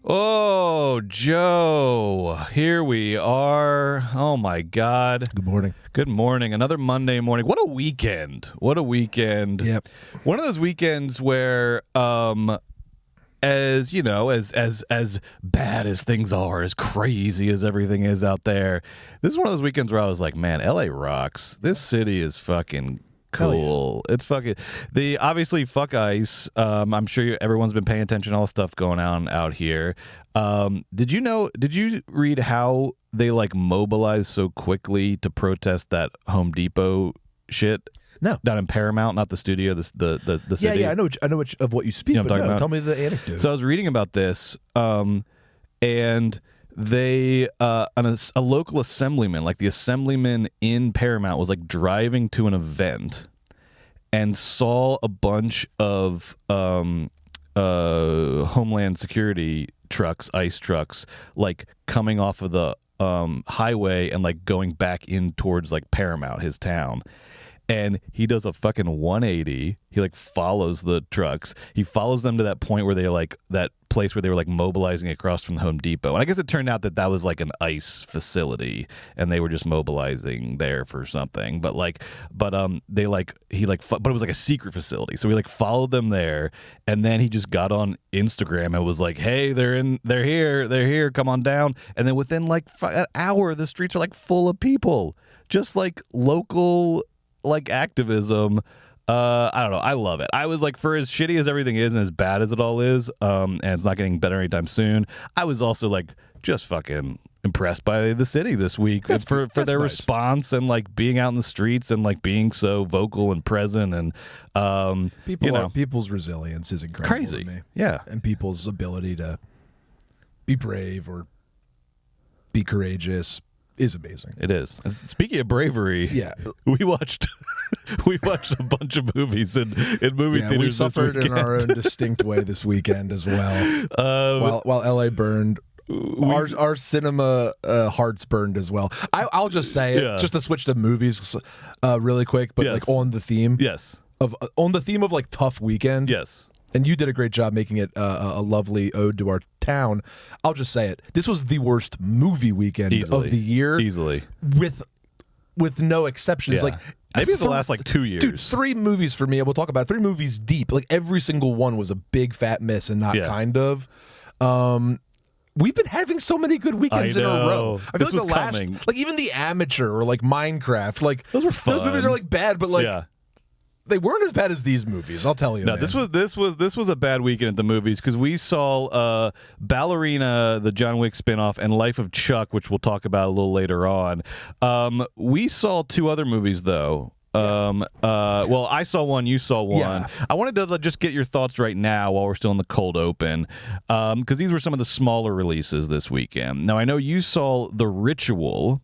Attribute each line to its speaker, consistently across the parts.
Speaker 1: Oh, Joe, here we are. Oh, my God.
Speaker 2: Good morning.
Speaker 1: Good morning. Another Monday morning. What a weekend. What a weekend.
Speaker 2: Yep.
Speaker 1: One of those weekends where, as you know, as bad as things are, as crazy as everything is out there, this is one of those weekends where I was like, man, LA rocks. This city is fucking cool. Yeah. It's fucking obviously fuck ICE. I'm sure everyone's been paying attention to all the stuff going on out here. Did you read how they like mobilized so quickly to protest that Home Depot shit?
Speaker 2: No,
Speaker 1: down in Paramount, not the studio, the city.
Speaker 2: Yeah, I know of what you speak. But no, tell me the anecdote.
Speaker 1: So I was reading about this, and they a local assemblyman, like the assemblyman in Paramount, was like driving to an event and saw a bunch of Homeland Security trucks, ICE trucks, like coming off of the highway and like going back in towards like Paramount, his town. And he does a fucking 180. He like follows the trucks. He follows them to that point where they like that place where they were like mobilizing across from the Home Depot. And I guess it turned out that that was like an ICE facility, and they were just mobilizing there for something. But it was like a secret facility. So we like followed them there, and then he just got on Instagram and was like, "Hey, they're here, come on down." And then within like an hour, the streets are like full of people, just like local. Like activism, I don't know. I love it. I was like, for as shitty as everything is and as bad as it all is, and it's not getting better anytime soon, I was also like just fucking impressed by the city this week for their response and like being out in the streets and like being so vocal and present and
Speaker 2: people's resilience is incredible.
Speaker 1: Crazy.
Speaker 2: To me.
Speaker 1: Yeah,
Speaker 2: and people's ability to be brave or be courageous is amazing.
Speaker 1: It is. Speaking of bravery,
Speaker 2: yeah,
Speaker 1: we watched a bunch of movies in movie theaters.
Speaker 2: We suffered in our own distinct way this weekend as well. While LA burned, our cinema hearts burned as well. I'll just say it, just to switch to movies really quick, but like on the theme, on the theme of like tough weekend,
Speaker 1: yes.
Speaker 2: And you did a great job making it a lovely ode to our town. I'll just say it. This was the worst movie weekend of the year.
Speaker 1: Easily.
Speaker 2: With no exceptions.
Speaker 1: Yeah.
Speaker 2: Like
Speaker 1: maybe the last like 2 years.
Speaker 2: Dude, 3 movies for me. We'll talk about 3 movies deep. Like every single one was a big fat miss and not kind of. We've been having so many good weekends in a row. I feel like the last, like even The Amateur or like Minecraft, like
Speaker 1: those were fun.
Speaker 2: Those movies are like bad, but like they weren't as bad as these movies. I'll tell you.
Speaker 1: No,
Speaker 2: man.
Speaker 1: this was a bad weekend at the movies because we saw Ballerina, the John Wick spinoff, and Life of Chuck, which we'll talk about a little later on. We saw 2 other movies though. Well, I saw one, you saw one. Yeah. I wanted to just get your thoughts right now while we're still in the cold open, because these were some of the smaller releases this weekend. Now, I know you saw The Ritual.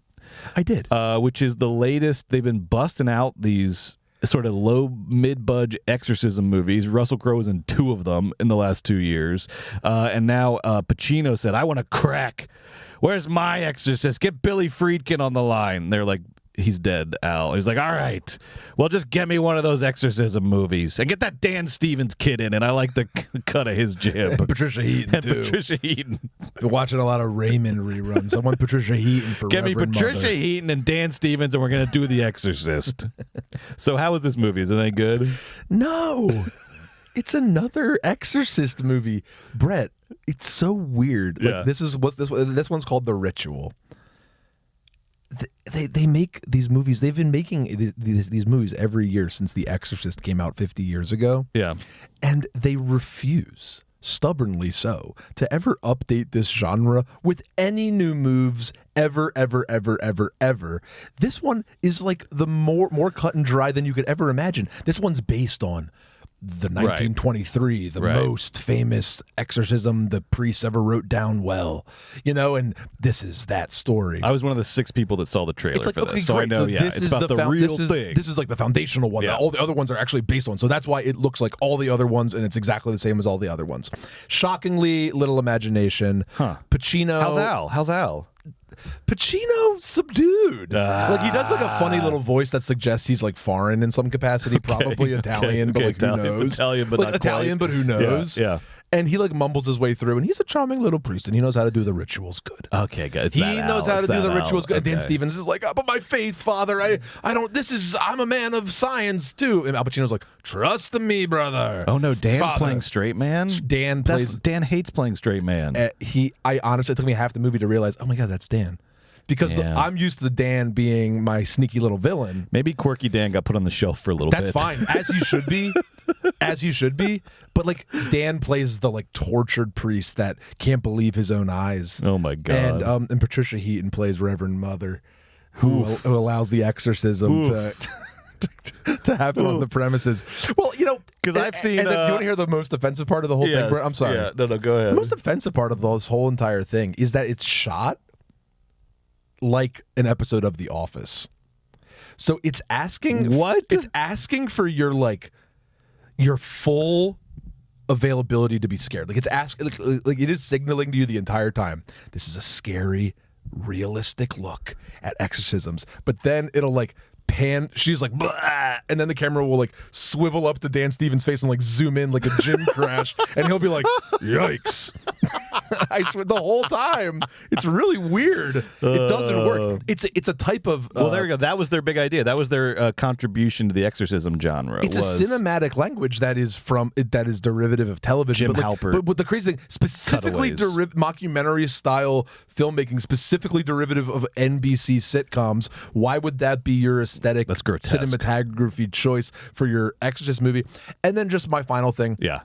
Speaker 2: I did.
Speaker 1: Which is the latest. They've been busting out these sort of low mid-budge exorcism movies. Russell Crowe was in 2 of them in the last 2 years, and now Pacino said, "I want to crack. Where's my exorcist? Get Billy Friedkin on the line." They're like, "He's dead, Al." He's like, "All right, well, just get me one of those exorcism movies and get that Dan Stevens kid in it. I like the cut of his jib."
Speaker 2: And Patricia Heaton too.
Speaker 1: Patricia Heaton.
Speaker 2: Been watching a lot of Raymond reruns. I want Patricia Heaton for
Speaker 1: get
Speaker 2: Reverend
Speaker 1: me Patricia
Speaker 2: Mother.
Speaker 1: Heaton and Dan Stevens, and we're gonna do The Exorcist. So, how is this movie? Is it any good?
Speaker 2: No, it's another Exorcist movie, Brett. It's so weird. Like this one's called The Ritual. They make these movies. They've been making these movies every year since The Exorcist came out 50 years ago.
Speaker 1: Yeah.
Speaker 2: And they refuse, stubbornly so, to ever update this genre with any new moves ever. This one is like the more cut and dry than you could ever imagine. This one's based on the 1923, the most famous exorcism the priests ever wrote down well, and this is that story.
Speaker 1: I was one of the 6 people that saw the trailer for this, so
Speaker 2: great.
Speaker 1: I know. It's about the real thing.
Speaker 2: This is like the foundational one that all the other ones are actually based on. So that's why it looks like all the other ones, and it's exactly the same as all the other ones. Shockingly little imagination. Pacino.
Speaker 1: How's Al?
Speaker 2: Pacino subdued. Like he does like a funny little voice that suggests he's like foreign in some capacity, probably Italian, but like who knows?
Speaker 1: Italian, but not
Speaker 2: Italian,
Speaker 1: quite.
Speaker 2: but who knows?
Speaker 1: Yeah.
Speaker 2: And he like mumbles his way through, and he's a charming little priest, and he knows how to do the rituals good.
Speaker 1: Okay, good.
Speaker 2: He knows how to do the rituals good.
Speaker 1: Okay.
Speaker 2: And Dan Stevens is like, but my faith, Father, I don't. I'm a man of science too. And Al Pacino's like, trust me, brother.
Speaker 1: Oh no, Dan
Speaker 2: Father.
Speaker 1: playing straight man.
Speaker 2: Dan
Speaker 1: hates playing straight man.
Speaker 2: I honestly, it took me half the movie to realize, oh my god, that's Dan. Because I'm used to Dan being my sneaky little villain.
Speaker 1: Maybe quirky Dan got put on the shelf for a little bit.
Speaker 2: That's fine, as he should be, as he should be. But like Dan plays the like tortured priest that can't believe his own eyes.
Speaker 1: Oh my god!
Speaker 2: And Patricia Heaton plays Reverend Mother, who allows the exorcism to happen on the premises. Well,
Speaker 1: because I've seen.
Speaker 2: And do you want to hear the most offensive part of the whole thing? I'm sorry.
Speaker 1: Yeah, no, go ahead.
Speaker 2: The most offensive part of this whole entire thing is that it's shot like an episode of The Office. So it's asking it's asking for your full availability to be scared. Like it's asking like it is signaling to you the entire time. This is a scary, realistic look at exorcisms. But then it'll like pan, she's like, blah, and then the camera will like swivel up to Dan Stevens' face and like zoom in like a gym crash, and he'll be like, yikes. I swear, the whole time it's really weird. It doesn't work. It's a type of
Speaker 1: well, there we go. That was their big idea. That was their contribution to the exorcism genre.
Speaker 2: It's a cinematic language that is derivative of television.
Speaker 1: Jim Halpert.
Speaker 2: But the crazy thing, specifically mockumentary style filmmaking, specifically derivative of NBC sitcoms. Why would that be your aesthetic cinematography choice for your Exorcist movie? And then just my final thing.
Speaker 1: Yeah.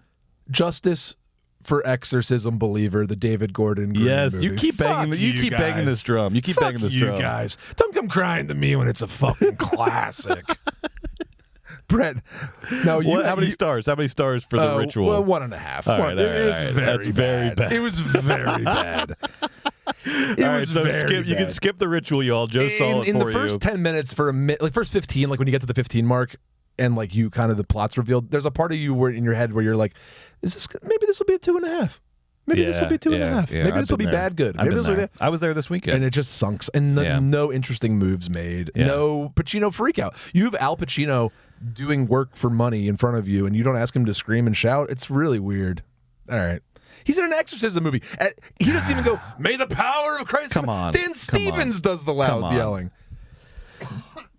Speaker 2: Justice for Exorcism Believer, the David Gordon Green movie.
Speaker 1: You keep banging. You keep banging this drum. You keep banging this drum.
Speaker 2: You guys, don't come crying to me when it's a fucking classic. Brett, no,
Speaker 1: how many stars? How many stars for the ritual?
Speaker 2: Well, 1.5.
Speaker 1: All right, that's very bad.
Speaker 2: It was very bad.
Speaker 1: You can skip the ritual, y'all. Joe saw it for you.
Speaker 2: In the first 10 minutes, first 15, like when you get to the 15 mark, and like you kind of the plot's revealed, there's a part of you where in your head where you're like, maybe this will be a 2.5. Maybe this will be 2.5.
Speaker 1: Yeah,
Speaker 2: maybe this will be bad good. Maybe this will be.
Speaker 1: I was there this weekend,
Speaker 2: and it just sunks. And no interesting moves made. Yeah. No Pacino freak out. You have Al Pacino doing work for money in front of you, and you don't ask him to scream and shout. It's really weird. All right. He's in an exorcism movie. He doesn't even go, may the power of Christ.
Speaker 1: Come on.
Speaker 2: Dan Stevens does the loud yelling.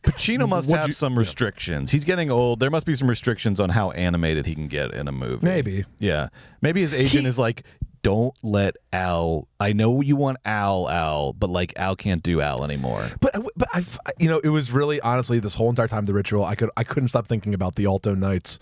Speaker 1: Pacino must have some restrictions. He's getting old. There must be some restrictions on how animated he can get in a movie.
Speaker 2: Maybe.
Speaker 1: Yeah. Maybe his agent is like, don't let Al. I know you want Al, but like Al can't do Al anymore.
Speaker 2: But it was really honestly this whole entire time the ritual. I couldn't stop thinking about the Alto Knights.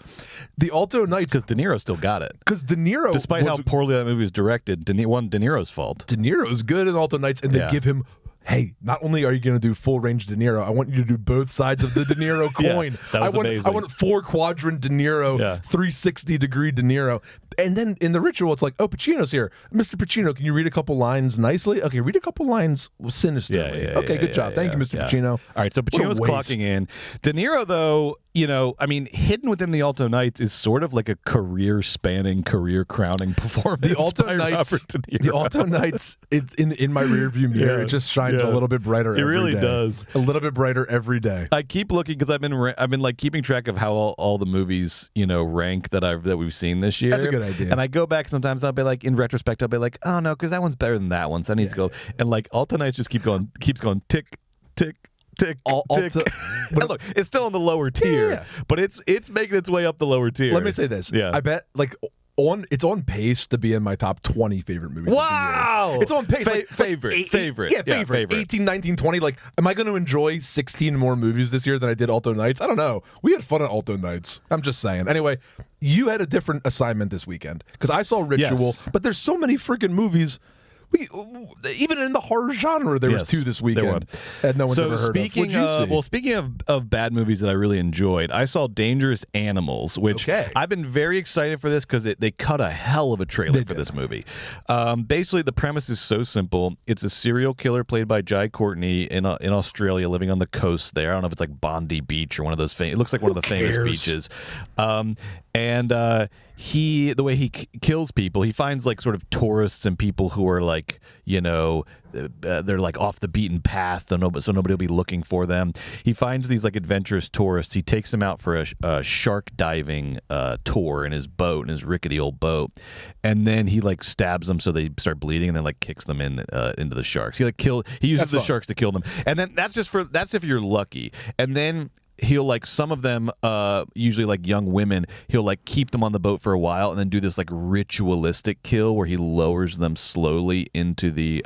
Speaker 2: The Alto Knights,
Speaker 1: because De Niro still got it.
Speaker 2: Because De Niro,
Speaker 1: despite how poorly that movie was directed, De Niro's fault.
Speaker 2: De Niro's good in Alto Knights, and they give him. Hey, not only are you going to do full range De Niro, I want you to do both sides of the De Niro coin.
Speaker 1: That was amazing.
Speaker 2: I want 4-quadrant De Niro, 360-degree De Niro. And then in the ritual, it's like, oh, Pacino's here. Mr. Pacino, can you read a couple lines nicely? Okay, read a couple lines sinisterly. Okay, good job. Thank you, Mr. Pacino.
Speaker 1: All right, so Pacino's clocking in. De Niro, though, hidden within the Alto Knights is sort of like a career-spanning, career-crowning performance.
Speaker 2: The Alto Knights, in my rearview mirror, it just shines a little bit brighter every day. It really does. A little bit brighter every day.
Speaker 1: I keep looking because I've been like keeping track of how all the movies, rank that we've seen this year.
Speaker 2: That's a good idea.
Speaker 1: And I go back sometimes and I'll be like, in retrospect, I'll be like, oh no, because that one's better than that one. So I need to go. And like Alto Knights just keeps going tick, tick, tick, tick. And look, it's still in the lower tier, but it's making its way up the lower tier.
Speaker 2: Let me say this. I bet like it's on pace to be in my top 20 favorite movies.
Speaker 1: Wow.
Speaker 2: Of the year. It's on pace.
Speaker 1: Favorite.
Speaker 2: Yeah, favorite. 18, 19, 20. Like, am I going to enjoy 16 more movies this year than I did Alto Knights? I don't know. We had fun at Alto Knights. I'm just saying. Anyway, you had a different assignment this weekend because I saw Ritual, but there's so many freaking movies. Even in the horror genre, there was 2 this weekend, and no one's ever heard of.
Speaker 1: Speaking of bad movies that I really enjoyed, I saw Dangerous Animals, which I've been very excited for this because they cut a hell of a trailer for this movie. Basically, the premise is so simple. It's a serial killer played by Jai Courtney in Australia, living on the coast there. I don't know if it's like Bondi Beach or one of those. It looks like one of the famous beaches. And the way he kills people, he finds like sort of tourists and people who are like, they're like off the beaten path, so nobody will be looking for them. He finds these like adventurous tourists. He takes them out for a shark diving tour in his boat, in his rickety old boat, and then he like stabs them so they start bleeding, and then like kicks them into the sharks. He uses the sharks to kill them, and then that's if you're lucky, and then he'll like some of them, usually like young women, he'll like keep them on the boat for a while and then do this like ritualistic kill where he lowers them slowly into the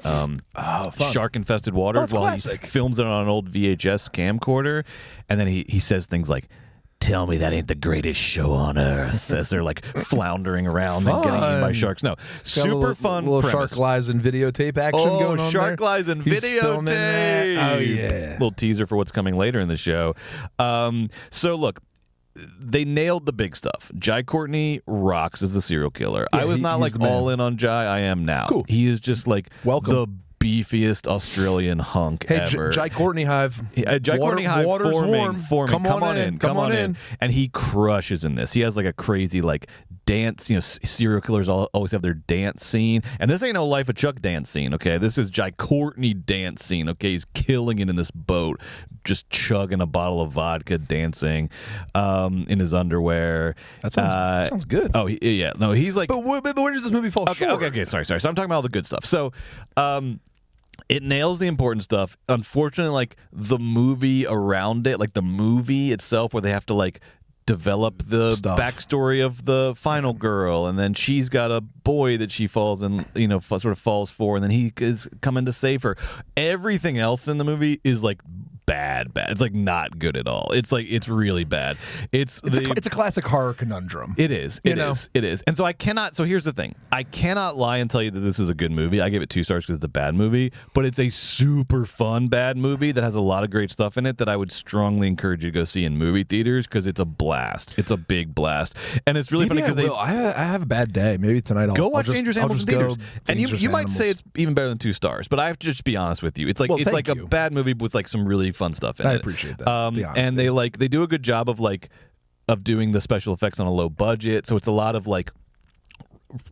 Speaker 1: shark infested waters while he films it on an old VHS camcorder, and then he says things like, "Tell me that ain't the greatest show on earth," as they're like floundering around and getting eaten by sharks. No, super fun
Speaker 2: little
Speaker 1: premise.
Speaker 2: Shark Lies and videotape action going on
Speaker 1: Shark
Speaker 2: there.
Speaker 1: Lies and
Speaker 2: He's
Speaker 1: videotape.
Speaker 2: Oh, yeah.
Speaker 1: Little teaser for what's coming later in the show. So look, they nailed the big stuff. Jai Courtney rocks as the serial killer.
Speaker 2: Yeah,
Speaker 1: I was not like all in on Jai. I am now.
Speaker 2: Cool.
Speaker 1: He is just like the beefiest Australian hunk ever.
Speaker 2: Jai Courtney Hive.
Speaker 1: Jai Courtney Hive forming. Come on in. And he crushes in this. He has like a crazy like dance. Serial killers always have their dance scene, and this ain't no Life of Chuck dance scene. Okay, this is Jai Courtney dance scene. Okay, he's killing it in this boat, just chugging a bottle of vodka, dancing in his underwear.
Speaker 2: That sounds good.
Speaker 1: Oh, yeah. No, he's like.
Speaker 2: But where does this movie fall short?
Speaker 1: Okay. Sorry. So I'm talking about all the good stuff. So, it nails the important stuff. Unfortunately, like the movie around it, like the movie itself, where they have to like develop the backstory of the final girl, and then she's got a boy that she falls in, sort of falls for, and then he is coming to save her. Everything else in the movie is like bad. It's like not good at all. It's like it's really bad. It's
Speaker 2: a classic horror conundrum.
Speaker 1: It is. It is. And so I cannot. So here's the thing. I cannot lie and tell you that this is a good movie. I give it 2 stars because it's a bad movie, but it's a super fun bad movie that has a lot of great stuff in it that I would strongly encourage you to go see in movie theaters because it's a blast. It's a big blast, and it's really funny because
Speaker 2: I have a bad day. Maybe tonight I'll
Speaker 1: go watch Dangerous Animals in theaters. And you might say it's even better than 2 stars, but I have to just be honest with you. It's like a bad movie with like some really fun stuff in it.
Speaker 2: I appreciate that.
Speaker 1: And they do a good job of doing the special effects on a low budget. So it's a lot of like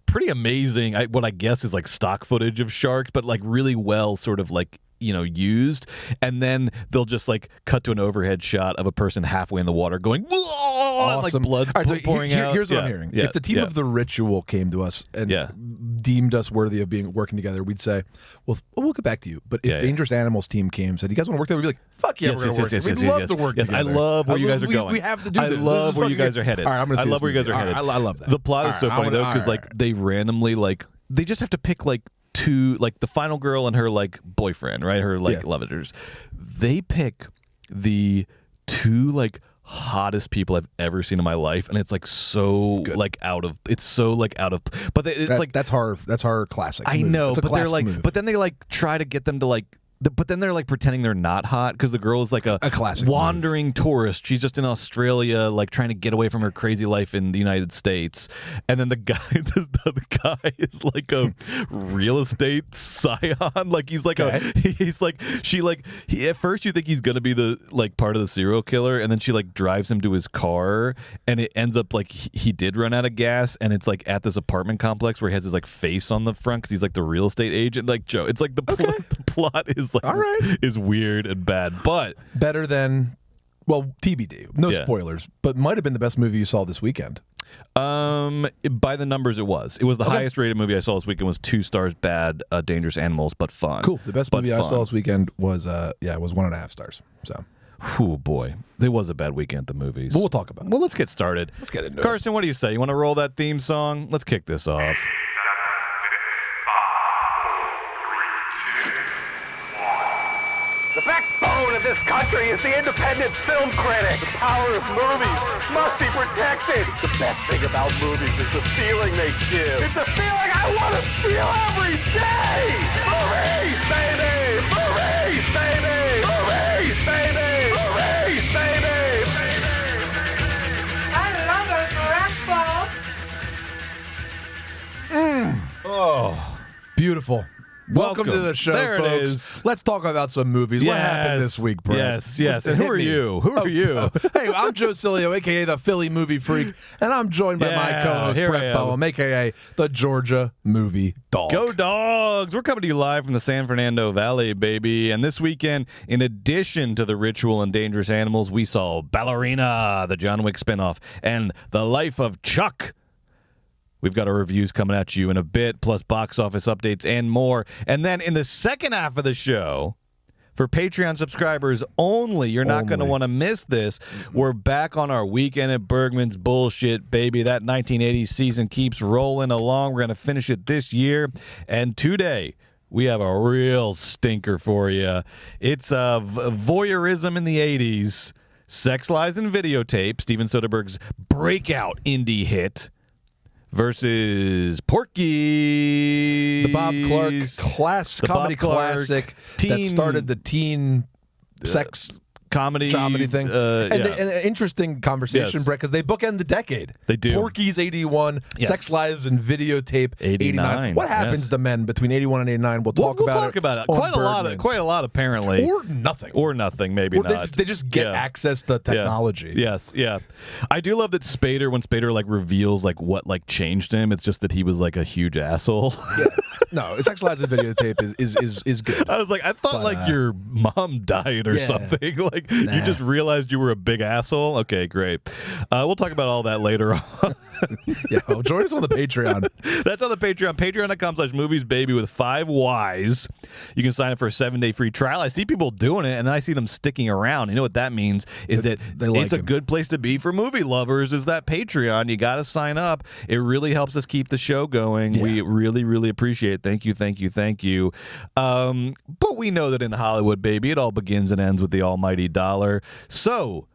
Speaker 1: pretty amazing, what I guess is like stock footage of sharks, but like really well sort of like used, and then they'll just like cut to an overhead shot of a person halfway in the water going, awesome. And like blood pouring out.
Speaker 2: Here's what I'm hearing. If the team of The Ritual came to us and deemed us worthy of working together, we'd say, well, we'll get back to you. But if Dangerous Animals team came and said, you guys want to work together, we'd be like, fuck yeah, we're going to work together. We'd love to work together.
Speaker 1: I love where you guys are going.
Speaker 2: We have to do this.
Speaker 1: I love where you guys are headed.
Speaker 2: All right, I'm going to
Speaker 1: I love where you guys are headed.
Speaker 2: I love that.
Speaker 1: The plot is so funny though, because like they randomly like they just have to pick like 2, like the final girl and her like boyfriend, right? Her like lovers. They pick the 2 like hottest people I've ever seen in my life, and it's like so good. Like out of but it's like
Speaker 2: that's horror classic.
Speaker 1: I know,
Speaker 2: but
Speaker 1: they're like but then they like try to get them to like but then they're like pretending they're not hot because the girl is like a
Speaker 2: classic
Speaker 1: wandering tourist. She's just in Australia, like trying to get away from her crazy life in the United States. And then the guy is like a real estate scion. Like he's like at first you think he's gonna be the like part of the serial killer, and then she like drives him to his car, and it ends up like he did run out of gas, and it's like at this apartment complex where he has his like face on the front because he's like the real estate agent. Like Joe, it's like the plot is like all right, is weird and bad, but
Speaker 2: better than TBD. No spoilers, but might have been the best movie you saw this weekend.
Speaker 1: By the numbers, it was. It was the highest rated movie I saw this weekend. Was 2 stars. Bad. Dangerous Animals, but fun.
Speaker 2: Cool. The best movie I saw this weekend was it was 1.5 stars. So.
Speaker 1: Oh boy, it was a bad weekend at the movies.
Speaker 2: But we'll talk about it.
Speaker 1: Well, let's get started.
Speaker 2: Let's get into it.
Speaker 1: Carson, what do you say? You want to roll that theme song? Let's kick this off.
Speaker 3: The backbone of this country is the independent film critic. The power of movies must be protected. The best thing about movies is the feeling they give. It's a feeling I want to feel every day. Movies, baby! Movies, baby! Movies, baby! Movies, baby!
Speaker 4: I love it, Rackball.
Speaker 2: Oh, beautiful. Welcome to the show,
Speaker 1: there
Speaker 2: folks.
Speaker 1: It is.
Speaker 2: Let's talk about some movies. What happened this week, Brett?
Speaker 1: Yes. And who are you? Who are you?
Speaker 2: Hey, I'm Joe Cilio, a.k.a. the Philly Movie Freak, and I'm joined by my co-host, Brett Boehm, a.k.a. the Georgia Movie Dog.
Speaker 1: Go Dogs! We're coming to you live from the San Fernando Valley, baby. And this weekend, in addition to The Ritual and Dangerous Animals, we saw Ballerina, the John Wick spinoff, and The Life of Chuck. We've got our reviews coming at you in a bit, plus box office updates and more. And then in the second half of the show, for Patreon subscribers only, you're not going to want to miss this. We're back on our Weekend at Bergman's bullshit, baby. That 1980s season keeps rolling along. We're going to finish it this year. And today, we have a real stinker for you. It's voyeurism in the 80s, sex, lies, and videotape, Steven Soderbergh's breakout indie hit, versus Porky,
Speaker 2: the Bob Clark comedy classic that started the teen sex comedy thing. And an interesting conversation, Brett, because they bookend the decade.
Speaker 1: They do.
Speaker 2: Porky's 81, Sex, Lives, and Videotape 89. What happens to men between 81 and 89? We'll talk about it.
Speaker 1: Quite a lot, apparently.
Speaker 2: Or nothing.
Speaker 1: Maybe not.
Speaker 2: They just get access to technology.
Speaker 1: Yes. I do love that Spader, when Spader reveals what changed him, it's just that he was a huge asshole.
Speaker 2: No, Sex, Lives, and Videotape is good.
Speaker 1: I was I thought your mom died or something. You just realized you were a big asshole? Okay, great. We'll talk about all that later on.
Speaker 2: Join us on the Patreon.
Speaker 1: That's on the Patreon. Patreon.com/moviesbaby with 5 Ys. You can sign up for a 7-day free trial. I see people doing it, and then I see them sticking around. You know what that means is that it's a good place to be for movie lovers is that Patreon. You got to sign up. It really helps us keep the show going. Yeah. We really, really appreciate it. Thank you. But we know that in Hollywood, baby, it all begins and ends with the almighty dollar. So,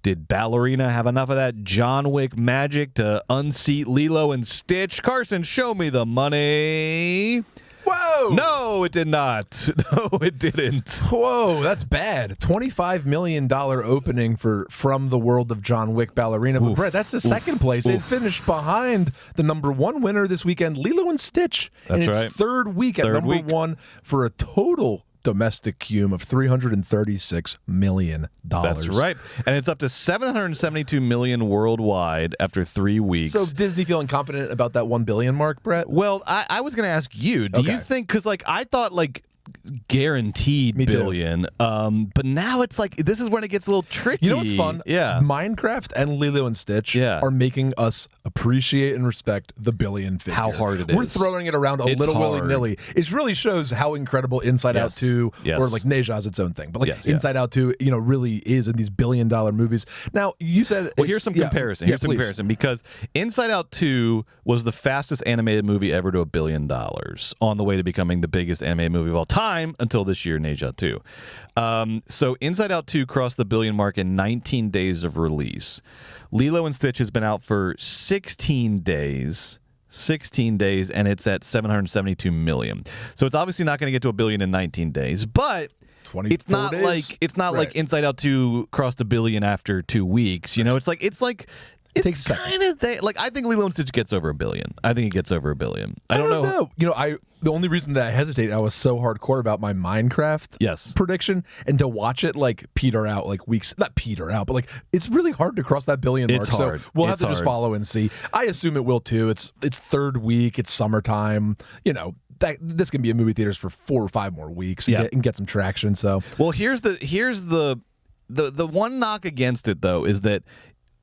Speaker 1: did Ballerina have enough of that John Wick magic to unseat Lilo and Stitch? Carson, show me the money.
Speaker 2: Whoa!
Speaker 1: No, it did not. No, it didn't.
Speaker 2: Whoa, that's bad. $25 million opening for From the World of John Wick Ballerina. But Brett, that's the second place. It finished behind the #1 winner this weekend, Lilo and Stitch, in its third week at number 1 for a total domestic cume of $336 million.
Speaker 1: That's right. And it's up to $772 million worldwide after 3 weeks.
Speaker 2: So Disney feeling confident about that $1 billion mark, Brett?
Speaker 1: Well, I was going to ask you, do you think, because I thought guaranteed billion, but now it's this is when it gets a little tricky.
Speaker 2: You know what's fun?
Speaker 1: Yeah,
Speaker 2: Minecraft and Lilo and Stitch are making us appreciate and respect the billion figure.
Speaker 1: How hard it is.
Speaker 2: We're throwing it around a little willy-nilly. It really shows how incredible Inside Out 2 or Neja is its own thing, but Inside Out 2 really is in these billion-dollar movies. Now, you said
Speaker 1: here's some comparison. Here's some comparison, because Inside Out 2 was the fastest animated movie ever to $1 billion, on the way to becoming the biggest animated movie of all time until this year, Neja 2. So Inside Out 2 crossed the billion mark in 19 days of release. Lilo and Stitch has been out for 16 days, and it's at $772 million. So it's obviously not going to get to $1 billion in 19 days, but it's not like Inside Out 2 crossed $1 billion after 2 weeks. It takes kind of I think Lilo and Stitch gets over $1 billion. I think it gets over $1 billion. I don't know.
Speaker 2: The only reason that I hesitate, I was so hardcore about my Minecraft prediction, and to watch it peter out weeks, not peter out, but it's really hard to cross that billion mark.
Speaker 1: Hard.
Speaker 2: So we'll have to just follow and see. I assume it will too. It's third week. It's summertime. This can be in movie theaters for 4 or 5 more weeks and get some traction. So
Speaker 1: here's the one knock against it though is that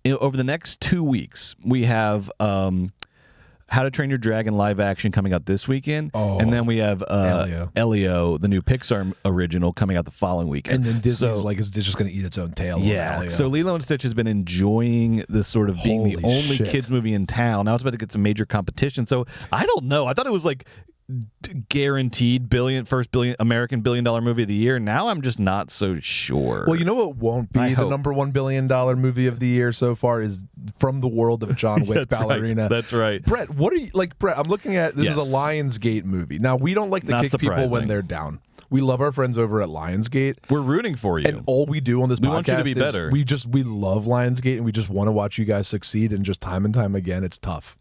Speaker 1: over the next 2 weeks we have How to Train Your Dragon live action coming out this weekend, and then we have Elio, the new Pixar original, coming out the following weekend.
Speaker 2: And then Disney's it's just going to eat its own tail.
Speaker 1: Yeah. So Lilo and Stitch has been enjoing this sort of being the only kids movie in town. Now it's about to get some major competition. So I don't know. I thought it was guaranteed first American $1 billion movie of the year. Now I'm just not so sure.
Speaker 2: Well, you know what won't be the number $1 billion movie of the year so far is From the World of John Wick Ballerina.
Speaker 1: Right. That's right.
Speaker 2: Brett, what are you Brett, I'm looking at this is a Lionsgate movie. Now, we don't like to kick people when they're down. We love our friends over at Lionsgate.
Speaker 1: We're rooting for you.
Speaker 2: And all we do on this podcast
Speaker 1: want you to be better.
Speaker 2: We love Lionsgate, and we just want to watch you guys succeed, and just time and time again, it's tough.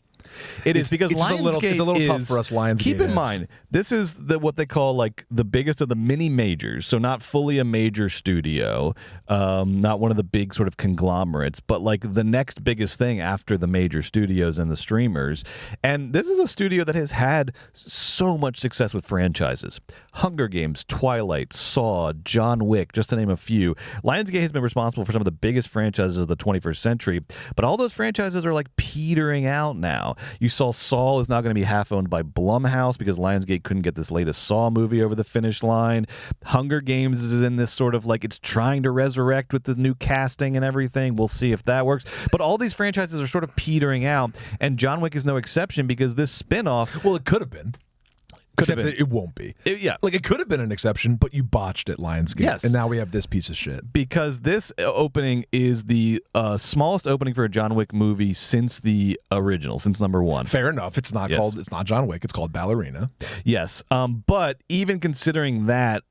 Speaker 1: It is because Lionsgate
Speaker 2: it's a little tough for us Lionsgate.
Speaker 1: Keep in mind, this is what they call like the biggest of the mini majors, so not fully a major studio, not one of the big sort of conglomerates, but like the next biggest thing after the major studios and the streamers. And this is a studio that has had so much success with franchises: Hunger Games, Twilight, Saw, John Wick, just to name a few. Lionsgate has been responsible for some of the biggest franchises of the 21st century, but all those franchises are like petering out now. You saw Saw is now going to be half owned by Blumhouse because Lionsgate couldn't get this latest Saw movie over the finish line. Hunger Games is in this sort of like it's trying to resurrect with the new casting and everything. We'll see if that works. But all these franchises are sort of petering out, and John Wick is no exception because this spinoff.
Speaker 2: Well, it could have been. Except that it won't be. Like it could have been an exception, but you botched it, Lionsgate.
Speaker 1: Yes.
Speaker 2: And now we have this piece of shit.
Speaker 1: Because this opening is the smallest opening for a John Wick movie since the original, since number one.
Speaker 2: Fair enough. It's not called. It's not John Wick. It's called Ballerina.
Speaker 1: Yes. But even considering that,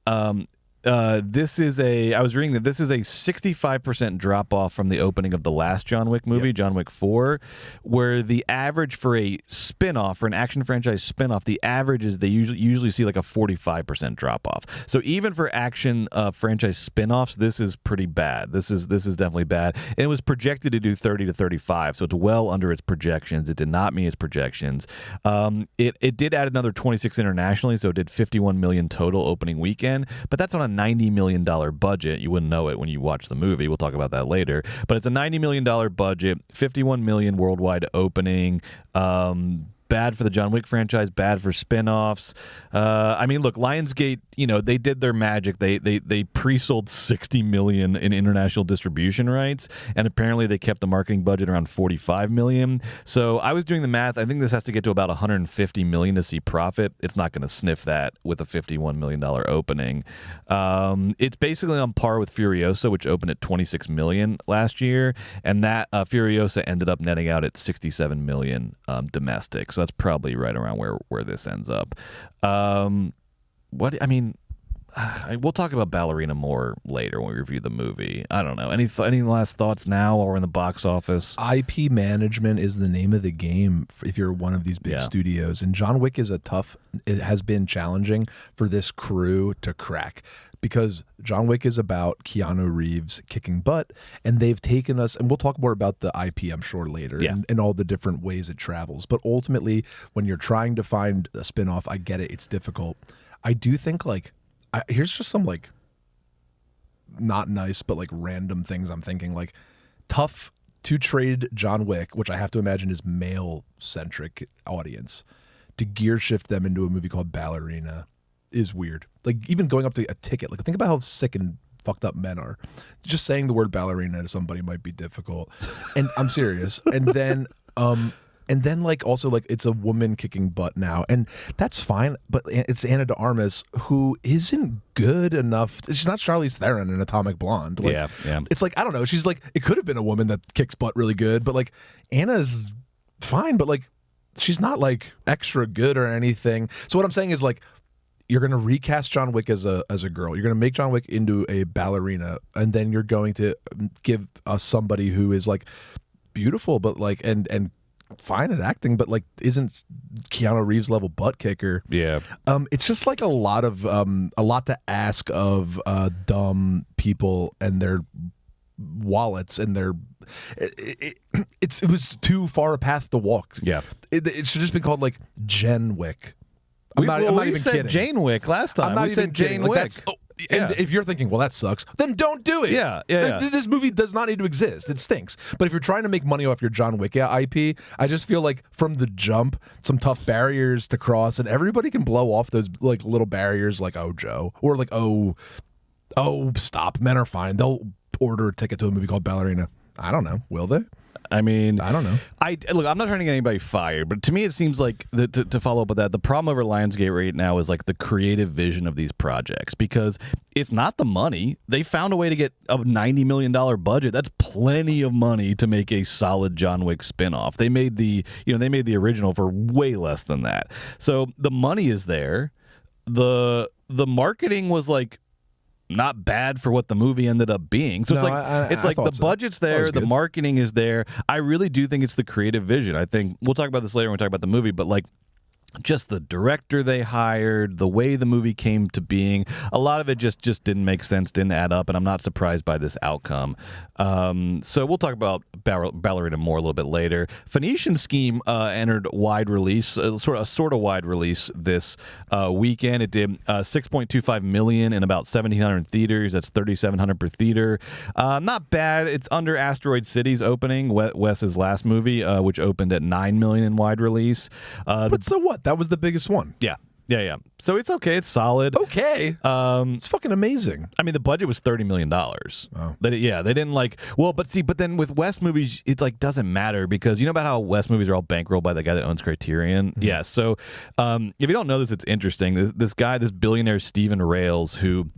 Speaker 1: this is I was reading that this is a 65% drop off from the opening of the last John Wick movie, John Wick 4, where the average for a spin-off, for an action franchise spin-off, the average is they usually see like a 45% drop off. So even for action franchise spin-offs, this is pretty bad. This is definitely bad. And it was projected to do 30 to 35, so it's well under its projections. It did not meet its projections. It did add another 26 internationally, so it did 51 million total opening weekend, but that's on a $90 million budget. You wouldn't know it when you watch the movie. We'll talk about that later. But it's a $90 million budget, 51 million worldwide opening. Bad for the John Wick franchise, bad for spin-offs. I mean, look, Lionsgate, they did their magic. They pre-sold 60 million in international distribution rights, and apparently they kept the marketing budget around 45 million. So I was doing the math. I think this has to get to about 150 million to see profit. It's not going to sniff that with a $51 million opening. It's basically on par with Furiosa, which opened at 26 million last year, and that Furiosa ended up netting out at 67 million domestic. So that's probably right around where this ends up. We'll talk about Ballerina more later when we review the movie. I don't know. Any last thoughts now while we're in the box office?
Speaker 2: IP management is the name of the game if you're one of these big studios. And John Wick is it has been challenging for this crew to crack. Because John Wick is about Keanu Reeves kicking butt, and they've taken us, and we'll talk more about the IP, I'm sure, later, and all the different ways it travels. But ultimately, when you're trying to find a spinoff, I get it, it's difficult. I do think, here's just some, not nice, but, random things I'm thinking. Tough to trade John Wick, which I have to imagine is male-centric audience, to gear shift them into a movie called Ballerina is weird. Even going up to a ticket, think about how sick and fucked up men are. Just saying the word ballerina to somebody might be difficult. And I'm serious. And then also it's a woman kicking butt now, and that's fine. But it's Ana de Armas, who isn't good enough. She's not Charlize Theron in Atomic Blonde. It's I don't know. She's it could have been a woman that kicks butt really good, but Anna's fine, but she's not extra good or anything. So what I'm saying is you're going to recast John Wick as a girl. You're going to make John Wick into a ballerina, and then you're going to give us somebody who is beautiful, but and fine at acting, but isn't Keanu Reeves level butt kicker.
Speaker 1: Yeah.
Speaker 2: It's just a lot to ask of dumb people and their wallets and their. It was too far a path to walk.
Speaker 1: Yeah.
Speaker 2: It should just be called Jen Wick. I'm not
Speaker 1: we
Speaker 2: even
Speaker 1: said
Speaker 2: kidding.
Speaker 1: Jane Wick last time. We said Jane Wick.
Speaker 2: And if you're thinking, well, that sucks, then don't do it.
Speaker 1: Yeah.
Speaker 2: This movie does not need to exist. It stinks. But if you're trying to make money off your John Wick IP, I just feel from the jump, some tough barriers to cross, and everybody can blow off those little barriers oh, Joe, or oh, stop. Men are fine. They'll order a ticket to a movie called Ballerina. I don't know. Will they?
Speaker 1: I mean,
Speaker 2: I don't know.
Speaker 1: Look, I'm not trying to get anybody fired, but to me it seems to follow up with that, the problem over Lionsgate right now is the creative vision of these projects, because it's not the money. They found a way to get a $90 million budget. That's plenty of money to make a solid John Wick spinoff. They made the original for way less than that. So the money is there. The marketing was not bad for what the movie ended up being. So it's like the budget's there, the marketing is there. I really do think it's the creative vision. I think we'll talk about this later when we talk about the movie, but like just the director they hired, the way the movie came to being, a lot of it just didn't make sense, didn't add up, and I'm not surprised by this outcome. So we'll talk about Ballerina more a little bit later. Phoenician Scheme entered wide release, sort of wide release this weekend. It did $6.25 million in about 1,700 theaters. That's $3,700 per theater. Not bad. It's under Asteroid City's opening, Wes's last movie, which opened at $9 million in wide release.
Speaker 2: But so what? That was the biggest one.
Speaker 1: Yeah. So it's okay. It's solid.
Speaker 2: Okay. It's fucking amazing.
Speaker 1: I mean, the budget was $30 million.
Speaker 2: Oh.
Speaker 1: They didn't like. Well, but then with Wes movies, it's like doesn't matter because you know about how Wes movies are all bankrolled by the guy that owns Criterion. Mm-hmm. Yeah. So if you don't know this, it's interesting. This guy, this billionaire Stephen Rails, who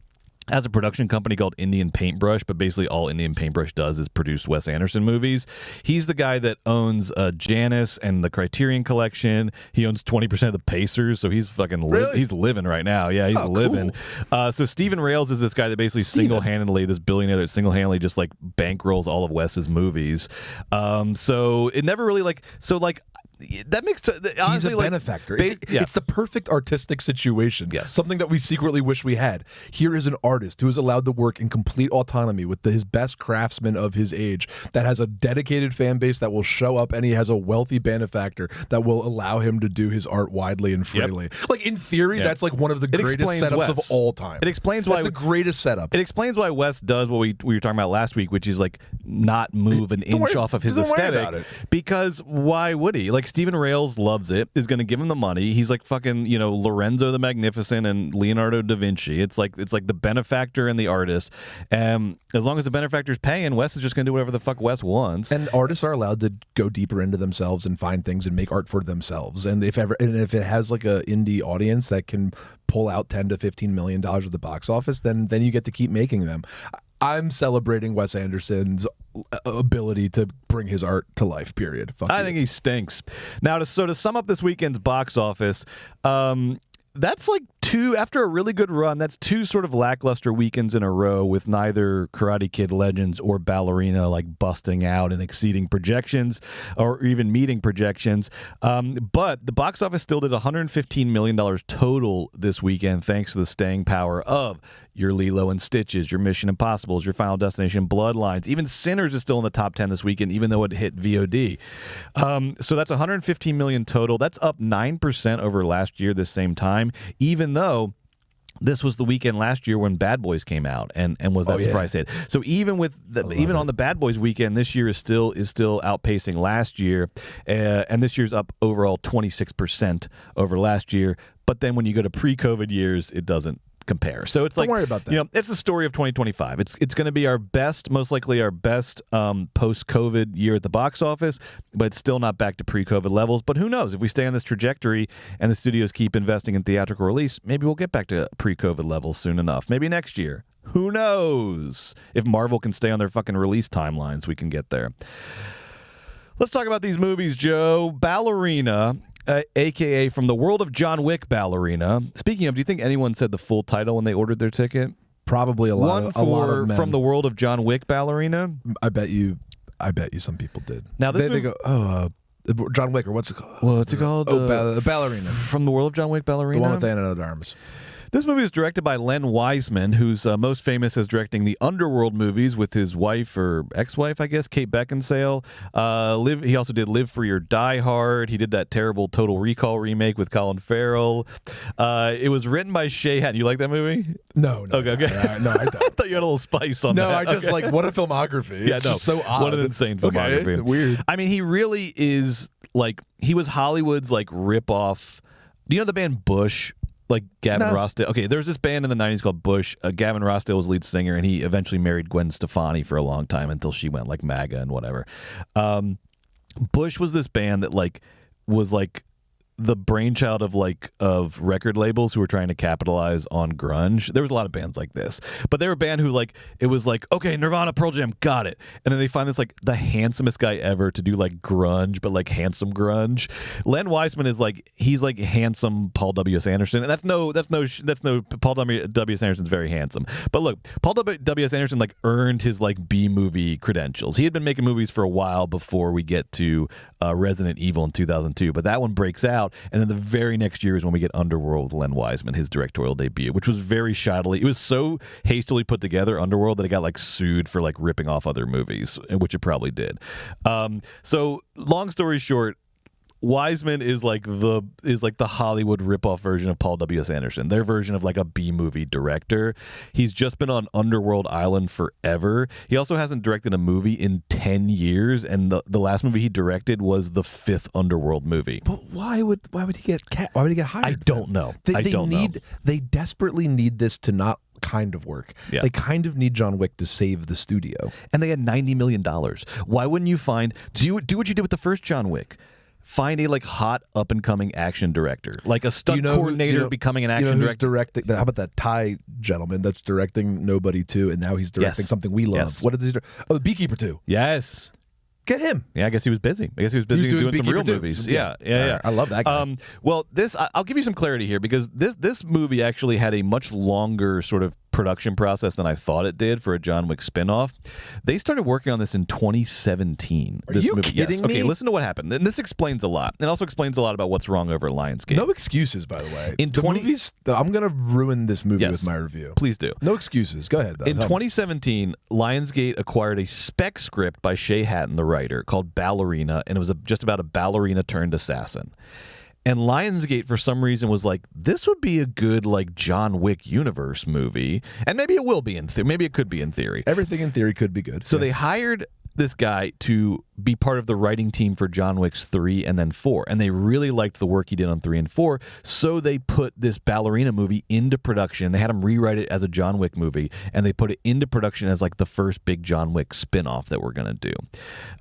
Speaker 1: has a production company called Indian Paintbrush, but basically all Indian Paintbrush does is produce Wes Anderson movies. He's the guy that owns Janus and the Criterion Collection. He owns 20% of the Pacers, so he's fucking he's living right now. Yeah, he's living. Cool. So Stephen Rails is this guy that basically single-handedly, this billionaire that single-handedly just like bankrolls all of Wes's movies. So it never really that makes honestly,
Speaker 2: he's a benefactor. It's the perfect artistic situation.
Speaker 1: Yes.
Speaker 2: Something that we secretly wish we had. Here is an artist who is allowed to work in complete autonomy with his best craftsmen of his age, that has a dedicated fan base that will show up, and he has a wealthy benefactor that will allow him to do his art widely and freely. Yep. Like in theory, that's like one of the greatest setups of all time.
Speaker 1: It explains
Speaker 2: why the greatest setup.
Speaker 1: It explains why Wes does what we were talking about last week, which is like not move an inch off of his aesthetic. Because why would he? Like Stephen Rails loves it, is going to give him the money. He's like fucking, Lorenzo the Magnificent and Leonardo da Vinci. It's like the benefactor and the artist. As long as the benefactor's paying, Wes is just going to do whatever the fuck Wes wants.
Speaker 2: And artists are allowed to go deeper into themselves and find things and make art for themselves. And if it has like a indie audience that can pull out $10 to $15 million at the box office, then you get to keep making them. I'm celebrating Wes Anderson's ability to bring his art to life, period.
Speaker 1: I think he stinks. Now, to sum up this weekend's box office, that's like after a really good run, that's two sort of lackluster weekends in a row with neither Karate Kid Legends or Ballerina like busting out and exceeding projections or even meeting projections. But the box office still did $115 million total this weekend, thanks to the staying power of your Lilo and Stitches, your Mission Impossibles, your Final Destination Bloodlines. Even Sinners is still in the top 10 this weekend, even though it hit VOD. So that's $115 million total. That's up 9% over last year this same time, even though this was the weekend last year when Bad Boys came out and was that surprise hit. So even with on the Bad Boys weekend, this year is still outpacing last year, and this year's up overall 26% over last year. But then when you go to pre-COVID years, it doesn't compare. So it's
Speaker 2: Don't worry about that.
Speaker 1: It's the story of 2025. It's going to be most likely our best post-COVID year at the box office, but it's still not back to pre-COVID levels. But who knows? If we stay on this trajectory and the studios keep investing in theatrical release, maybe we'll get back to pre-COVID levels soon enough. Maybe next year. Who knows? If Marvel can stay on their fucking release timelines, we can get there. Let's talk about these movies, Joe. Ballerina, a.k.a. from the world of John Wick, Ballerina. Speaking of, do you think anyone said the full title when they ordered their ticket?
Speaker 2: Probably a lot of men.
Speaker 1: From the world of John Wick, Ballerina?
Speaker 2: I bet you some people did.
Speaker 1: Now
Speaker 2: they go, John Wick, or what's it called?
Speaker 1: What's it called?
Speaker 2: Ballerina.
Speaker 1: From the world of John Wick, Ballerina?
Speaker 2: The one with Ana de Armas.
Speaker 1: This movie is directed by Len Wiseman, who's most famous as directing the Underworld movies with his wife, or ex-wife, I guess, Kate Beckinsale. He also did Live Free or Die Hard. He did that terrible Total Recall remake with Colin Farrell. It was written by Shay Hatton. You like that movie?
Speaker 2: No.
Speaker 1: Okay.
Speaker 2: No, I don't.
Speaker 1: I thought you had a little spice on that.
Speaker 2: No, I just like, what a filmography. It's just so odd.
Speaker 1: What an insane filmography.
Speaker 2: Okay, weird.
Speaker 1: I mean, he really is like, he was Hollywood's like rip-off. Do you know the band Bush? Like Gavin Rossdale. Okay, there's this band in the 90s called Bush. Gavin Rossdale was lead singer, and he eventually married Gwen Stefani for a long time until she went like MAGA and whatever. Bush was this band that like was like the brainchild of record labels who were trying to capitalize on grunge. There was a lot of bands like this, but they were a band who it was okay, Nirvana, Pearl Jam, got it, and then they find this the handsomest guy ever to do grunge, but handsome grunge. Len Wiseman is he's handsome Paul W.S. Anderson, and that's no Paul W.S. Anderson's very handsome, but look, Paul W.S. Anderson earned his B movie credentials. He had been making movies for a while before we get to Resident Evil in 2002, but that one breaks out, and then the very next year is when we get Underworld with Len Wiseman, his directorial debut, which was very shoddily. It was so hastily put together, Underworld, that it got sued for ripping off other movies, which it probably did. So long story short, Wiseman is the Hollywood ripoff version of Paul W.S. Anderson, their version of a B movie director. He's just been on Underworld Island forever. He also hasn't directed a movie in 10 years, and the last movie he directed was the 5th Underworld movie.
Speaker 2: But why would he get hired?
Speaker 1: I don't know.
Speaker 2: They desperately need this to not kind of work.
Speaker 1: Yeah.
Speaker 2: They kind of need John Wick to save the studio.
Speaker 1: And they had $90 million. Why wouldn't you do what you did with the first John Wick? Find a hot up and coming action director, a stunt coordinator becoming an action director.
Speaker 2: Directing? How about that Thai gentleman that's directing Nobody 2, and now he's directing something we love.
Speaker 1: Yes.
Speaker 2: What did he do? Oh, The Beekeeper 2.
Speaker 1: Yes.
Speaker 2: Get him.
Speaker 1: Yeah, I guess he was busy. Doing some real movies. Yeah.
Speaker 2: I love that guy.
Speaker 1: Well, I'll give you some clarity here, because this movie actually had a much longer sort of production process than I thought it did for a John Wick spinoff. They started working on this in 2017.
Speaker 2: Are you kidding me?
Speaker 1: Okay, listen to what happened. And this explains a lot. It also explains a lot about what's wrong over at Lionsgate.
Speaker 2: No excuses, by the way. I'm going to ruin this movie with my review.
Speaker 1: Please do.
Speaker 2: No excuses. Go ahead.
Speaker 1: In 2017, Lionsgate acquired a spec script by Shay Hatton, the writer, called Ballerina, and it was just about a ballerina turned assassin. And Lionsgate, for some reason, was this would be a good John Wick universe movie, and maybe it will be in theory. Maybe it could be in theory.
Speaker 2: Everything in theory could be good.
Speaker 1: So they hired this guy to be part of the writing team for John Wick's 3 and then 4, and they really liked the work he did on 3 and 4, so they put this Ballerina movie into production. They had him rewrite it as a John Wick movie, and they put it into production as the first big John Wick spinoff that we're going to do.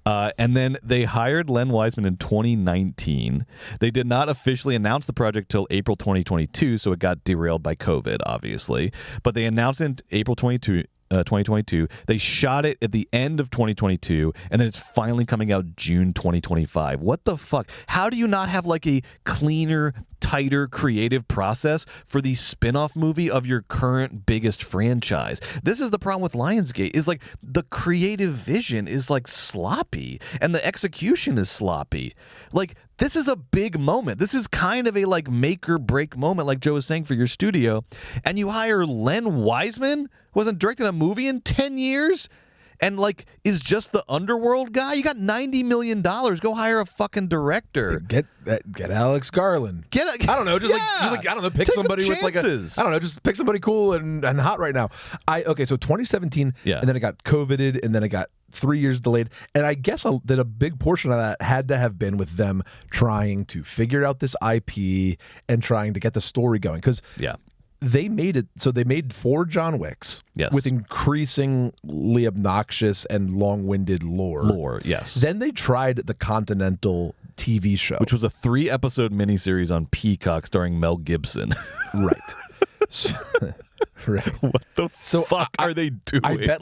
Speaker 1: And then they hired Len Wiseman in 2019. They did not officially announce the project till April 2022, so it got derailed by COVID, obviously, but they announced it in April 2022. They shot it at the end of 2022, and then it's finally coming out June 2025. What the fuck? How do you not have a cleaner, tighter, creative process for the spin-off movie of your current biggest franchise? This is the problem with Lionsgate, is the creative vision is sloppy, and the execution is sloppy. This is a big moment. This is kind of a make or break moment, like Joe was saying, for your studio, and you hire Len Wiseman, who hasn't directed a movie in 10 years, and is just the Underworld guy. You got $90 million. Go hire a fucking director.
Speaker 2: Get Alex Garland. I don't know. I don't know. Pick
Speaker 1: Take
Speaker 2: somebody with I don't know. Just pick somebody cool and hot right now. So 2017, and then it got COVIDed, and then it got 3 years delayed, and I guess that a big portion of that had to have been with them trying to figure out this IP and trying to get the story going, because they made it. So they made 4 John Wicks with increasingly obnoxious and long-winded lore.
Speaker 1: Yes.
Speaker 2: Then they tried the Continental TV show,
Speaker 1: which was a 3-episode miniseries on Peacock starring Mel Gibson.
Speaker 2: Right. Right.
Speaker 1: What the fuck are they doing?
Speaker 2: I bet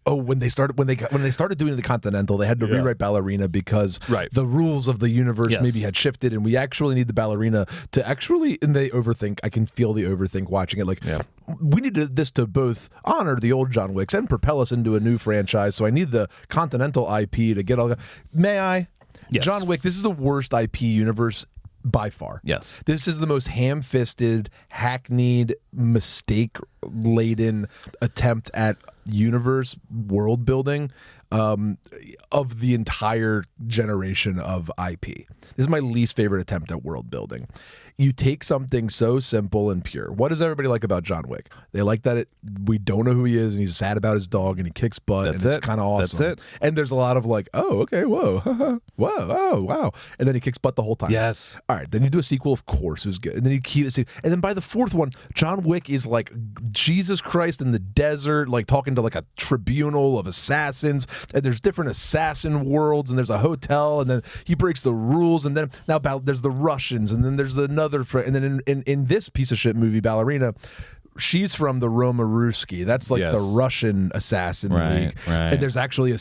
Speaker 2: when they started doing the Continental, they had to rewrite Ballerina because the rules of the universe maybe had shifted, and we actually need the Ballerina to actually. And they overthink. I can feel the overthink watching it. We needed this to both honor the old John Wicks and propel us into a new franchise. So I need the Continental IP to get all. May I?
Speaker 1: Yes.
Speaker 2: John Wick. This is the worst IP universe by far.
Speaker 1: Yes.
Speaker 2: This is the most ham-fisted, hackneyed, mistake-laden attempt at universe world building of the entire generation of IP. This is my least favorite attempt at world building. You take something so simple and pure. What does everybody like about John Wick? They like that we don't know who he is, and he's sad about his dog, and he kicks butt, and it's kind of awesome.
Speaker 1: That's it.
Speaker 2: And there's a lot of oh, okay, whoa, whoa, oh, wow. And then he kicks butt the whole time.
Speaker 1: Yes.
Speaker 2: All right, then you do a sequel, of course, it was good. And then you keep it. And then by the 4th one, John Wick is Jesus Christ in the desert, talking to a tribunal of assassins, and there's different assassin worlds, and there's a hotel, and then he breaks the rules, and then now there's the Russians, and then there's another, and then in this piece of shit movie, Ballerina, she's from the Roma Ruski. That's like the Russian assassin league.
Speaker 1: Right.
Speaker 2: And there's actually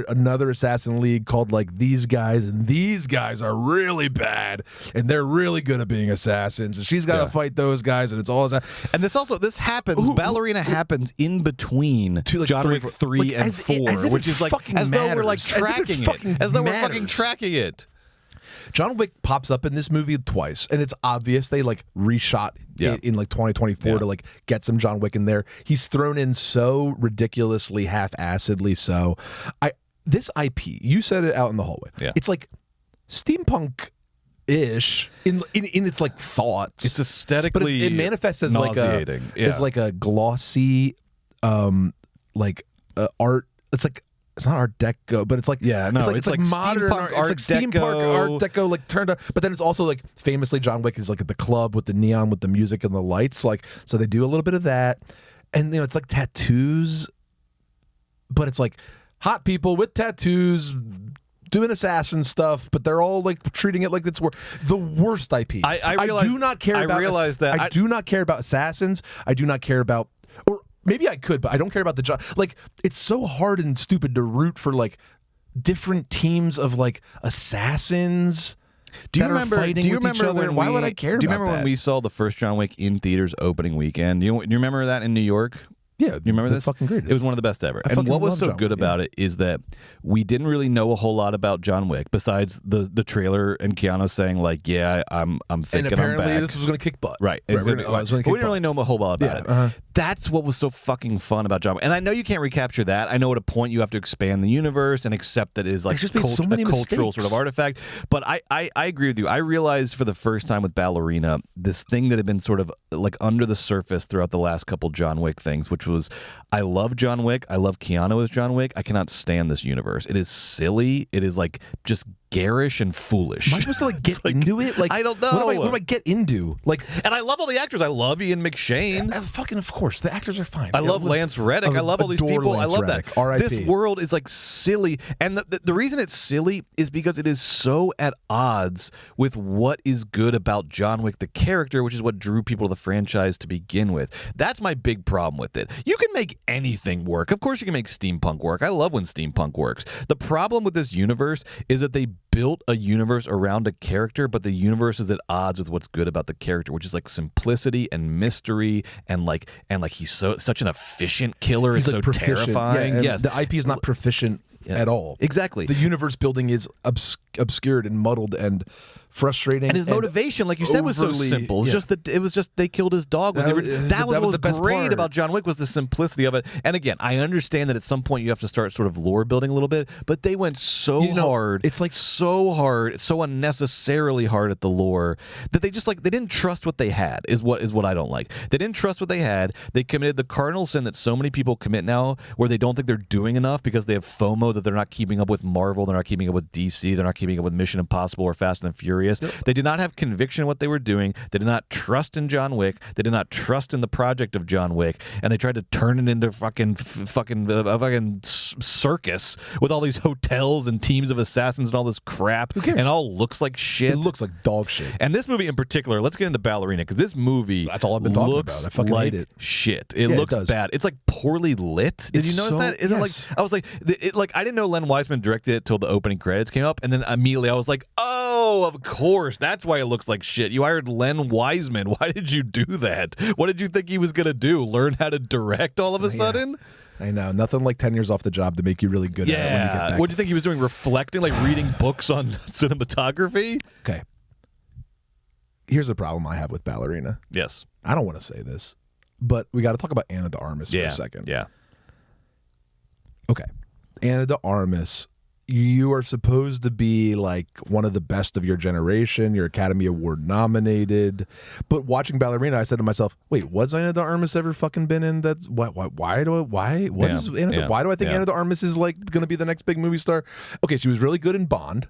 Speaker 2: another assassin league called like these guys, and these guys are really bad, and they're really good at being assassins. And she's got to fight those guys, and it's all
Speaker 1: and this happens. Ballerina happens in between John Wick 3 and 4, which is like as though we're like tracking it, as though we're fucking tracking it.
Speaker 2: John Wick pops up in this movie twice, and it's obvious they like reshot it in like 2024 to like get some John Wick in there. He's thrown in so ridiculously half-assedly. So, this IP, you said it out in the hallway. Yeah. It's like steampunk-ish in its like thoughts.
Speaker 1: It's aesthetically,
Speaker 2: but it manifests as like a glossy, like art. It's not Art Deco, but it's like it's like modern art. It's like steampunk Art Deco, like turned up. But then it's also like famously John Wick is like at the club with the neon, with the music and the lights. Like so they do a little bit of that, and it's like tattoos, but it's like hot people with tattoos doing assassin stuff, but they're all like treating it like it's the worst IP. I do not care about.
Speaker 1: I realize that
Speaker 2: I do not care about assassins. I do not care about maybe I could, but I don't care about the job. Like, it's so hard and stupid to root for like different teams of like assassons. Do you remember why would I care?
Speaker 1: Do you remember when we saw the first John Wick in theaters opening weekend? Do you remember that in New York?
Speaker 2: Yeah,
Speaker 1: you remember this?
Speaker 2: Fucking greatest.
Speaker 1: It was one of the best ever. And what was so good about it is that we didn't really know a whole lot about John Wick besides the trailer and Keanu saying like, "Yeah, I'm thinking."
Speaker 2: And apparently
Speaker 1: I'm back.
Speaker 2: This was going to kick butt.
Speaker 1: Right.
Speaker 2: We didn't
Speaker 1: really know a whole lot about it. That's what was so fucking fun about John Wick. And I know you can't recapture that. I know at a point you have to expand the universe and accept that it is like a cultural sort of artifact. But I agree with you. I realized for the first time with Ballerina this thing that had been sort of like under the surface throughout the last couple John Wick things, which was I love John Wick. I love Keanu as John Wick. I cannot stand this universe. It is silly. It is like just garish and foolish.
Speaker 2: Am I supposed to like get into it? Like
Speaker 1: I don't know.
Speaker 2: What do I get into? Like,
Speaker 1: and I love all the actors. I love Ian McShane.
Speaker 2: Fucking of course, the actors are fine.
Speaker 1: I love Lance Reddick. I love all these people. I love that.
Speaker 2: R.I.P.
Speaker 1: This world is like silly, and the reason it's silly is because it is so at odds with what is good about John Wick the character, which is what drew people to the franchise to begin with. That's my big problem with it. You can make anything work. Of course, you can make steampunk work. I love when steampunk works. The problem with this universe is that they built a universe around a character, but the universe is at odds with what's good about the character, which is like simplicity and mystery, and like he's such an efficient killer. He's like so terrifying.
Speaker 2: Yes, the IP is not proficient at all.
Speaker 1: Exactly.
Speaker 2: The universe building is obscured and muddled and frustrating.
Speaker 1: And his motivation, like you said, was so simple. It was just they killed his dog. That was the best great about John Wick was the simplicity of it. And again, I understand that at some point you have to start sort of lore building a little bit, but they went so hard. It's like so hard, so unnecessarily hard at the lore that they just like they didn't trust what they had. Is what I don't like. They didn't trust what they had. They committed the cardinal sin that so many people commit now, where they don't think they're doing enough because they have FOMO that they're not keeping up with Marvel, they're not keeping up with DC, they're not keeping up with Mission Impossible or Fast and Furious. They did not have conviction in what they were doing. They did not trust in John Wick. They did not trust in the project of John Wick, and they tried to turn it into fucking circus with all these hotels and teams of assassins and all this crap. Who cares? And it all looks like shit.
Speaker 2: It looks like dog shit.
Speaker 1: And this movie in particular, let's get into Ballerina, because this movie
Speaker 2: that's all I've been talking about. I fucking hate it.
Speaker 1: Shit. It looks bad. It's like poorly lit. Did you notice that? Isn't like I was like I didn't know Len Wiseman directed it till the opening credits came up, and then immediately I was like, oh, of course, that's why it looks like shit. You hired Len Wiseman. Why did you do that? What did you think he was gonna do? Learn how to direct all of a sudden?
Speaker 2: I know. Nothing like 10 years off the job to make you really good at it when you get back.
Speaker 1: What do you think he was doing? Reflecting, like reading books on cinematography?
Speaker 2: Okay. Here's the problem I have with Ballerina.
Speaker 1: Yes.
Speaker 2: I don't want to say this, but we got to talk about Ana de Armas for a second.
Speaker 1: Yeah.
Speaker 2: Okay. Ana de Armas, you are supposed to be like one of the best of your generation. You're Academy Award nominated. But watching Ballerina, I said to myself, wait, was Ana de Armas ever fucking been in that? Why do I think Ana de Armas is like going to be the next big movie star? Okay, she was really good in Bond.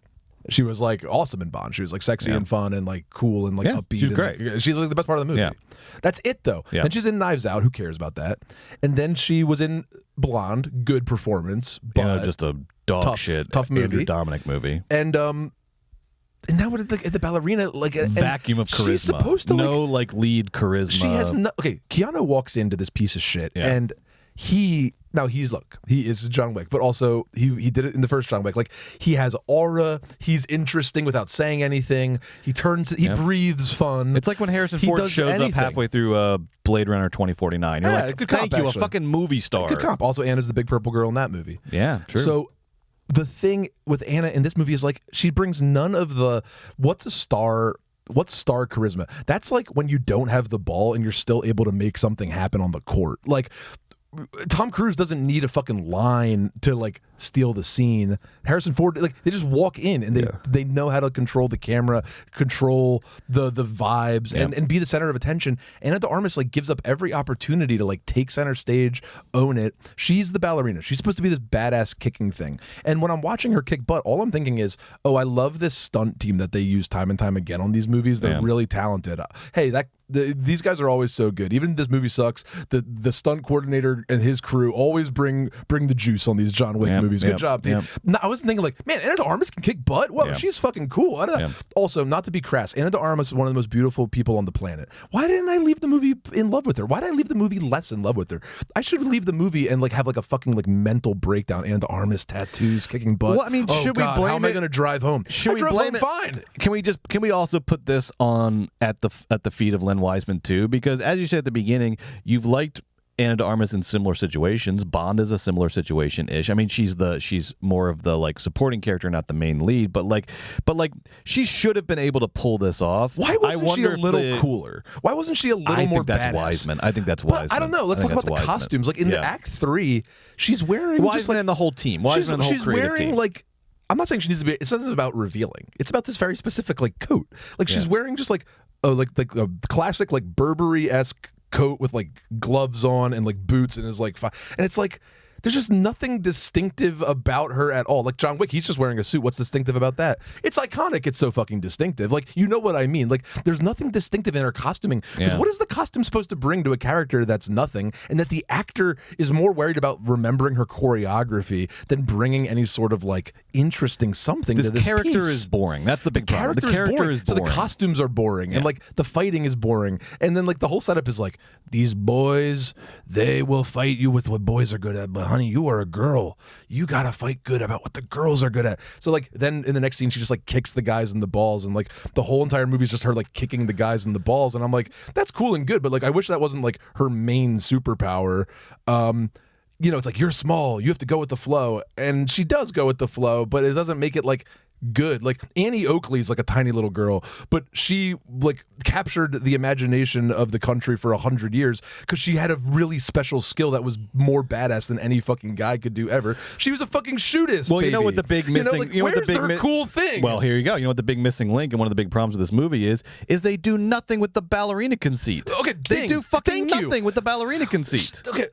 Speaker 2: She was like awesome in Bond. She was like sexy and fun and like cool and like upbeat.
Speaker 1: She's great.
Speaker 2: Like, she's like the best part of the movie.
Speaker 1: Yeah.
Speaker 2: That's it though.
Speaker 1: Yeah.
Speaker 2: Then she's in Knives Out. Who cares about that? And then she was in Blonde. Good performance, but
Speaker 1: just a dog
Speaker 2: tough movie.
Speaker 1: Andrew Dominic movie.
Speaker 2: And now what? Like the Ballerina, like
Speaker 1: vacuum of charisma.
Speaker 2: She's supposed to
Speaker 1: like lead charisma.
Speaker 2: She has no. Okay, Keanu walks into this piece of shit, and he is John Wick, but also he did it in the first John Wick. Like he has aura. He's interesting without saying anything. He breathes fun.
Speaker 1: It's like when Harrison Ford shows up halfway through Blade Runner 2049. You're like, thank you, a fucking movie star.
Speaker 2: Good comp. Also, Anna's the big purple girl in that movie.
Speaker 1: Yeah, true.
Speaker 2: So the thing with Anna in this movie is like she brings none of the what's star charisma. That's like when you don't have the ball and you're still able to make something happen on the court. Like Tom Cruise doesn't need a fucking line to like steal the scene. Harrison Ford, like they just walk in and they know how to control the camera, control the vibes, and be the center of attention. Anna de Armas like gives up every opportunity to like take center stage, own it. She's the ballerina. She's supposed to be this badass kicking thing. And when I'm watching her kick butt, all I'm thinking is, oh, I love this stunt team that they use time and time again on these movies. They're really talented. Hey, these guys are always so good. Even if this movie sucks, the stunt coordinator and his crew always bring the juice on these John Wick movies. Good job, team. No, I was thinking like, man, Anna de Armas can kick butt. Well, she's fucking cool. I don't know. Also, not to be crass, Anna de Armas is one of the most beautiful people on the planet. Why didn't I leave the movie in love with her? Why did I leave the movie less in love with her? I should leave the movie and like have like a fucking like mental breakdown. Anna de Armas, tattoos, kicking butt.
Speaker 1: Well, I mean, should we blame
Speaker 2: how am I going to drive home?
Speaker 1: Should we blame it?
Speaker 2: Fine.
Speaker 1: Can we also put this on at the feet of Len Wiseman too? Because as you said at the beginning, you've liked Anna de Armas in similar situations. Bond is a similar situation-ish. I mean, she's more of the like supporting character, not the main lead. But she should have been able to pull this off.
Speaker 2: Why wasn't she a little cooler? Why wasn't she a little more badass?
Speaker 1: Wiseman. I think that's Wiseman.
Speaker 2: I don't know. Let's talk about the costumes. Like in the Act 3, she's wearing
Speaker 1: Wiseman and the whole team. Wiseman and the whole creative team.
Speaker 2: Like. I'm not saying she needs to be. It's not about revealing. It's about this very specific like coat. Like she's wearing just like a classic like Burberry-esque coat with like gloves on and like boots and is like and it's like there's just nothing distinctive about her at all. Like John Wick, he's just wearing a suit. What's distinctive about that? It's iconic. It's so fucking distinctive. Like, you know what I mean? Like, there's nothing distinctive in her costuming. Because what is the costume supposed to bring to a character that's nothing? And that the actor is more worried about remembering her choreography than bringing any sort of like interesting something to this
Speaker 1: character
Speaker 2: piece.
Speaker 1: Is boring. That's the big problem.
Speaker 2: The character is boring. So the costumes are boring. And like the fighting is boring. And then like the whole setup is like, these boys, they will fight you with what boys are good at, but honey, you are a girl. You gotta fight good about what the girls are good at. So like then in the next scene, she just like kicks the guys in the balls, and like the whole entire movie is just her like kicking the guys in the balls. And I'm like, that's cool and good, but like I wish that wasn't like her main superpower. You know, it's like, you're small, you have to go with the flow, and she does go with the flow, but it doesn't make it like good. Like Annie Oakley's like a tiny little girl, but she like captured the imagination of the country for 100 years because she had a really special skill that was more badass than any fucking guy could do ever. She was a fucking shootist.
Speaker 1: Well,
Speaker 2: baby.
Speaker 1: you know what the big missing,
Speaker 2: where's her cool thing?
Speaker 1: Well, here you go. You know what the big missing link and one of the big problems with this movie is they do nothing with the ballerina conceit.
Speaker 2: Okay,
Speaker 1: they do fucking nothing with the ballerina conceit.
Speaker 2: Okay,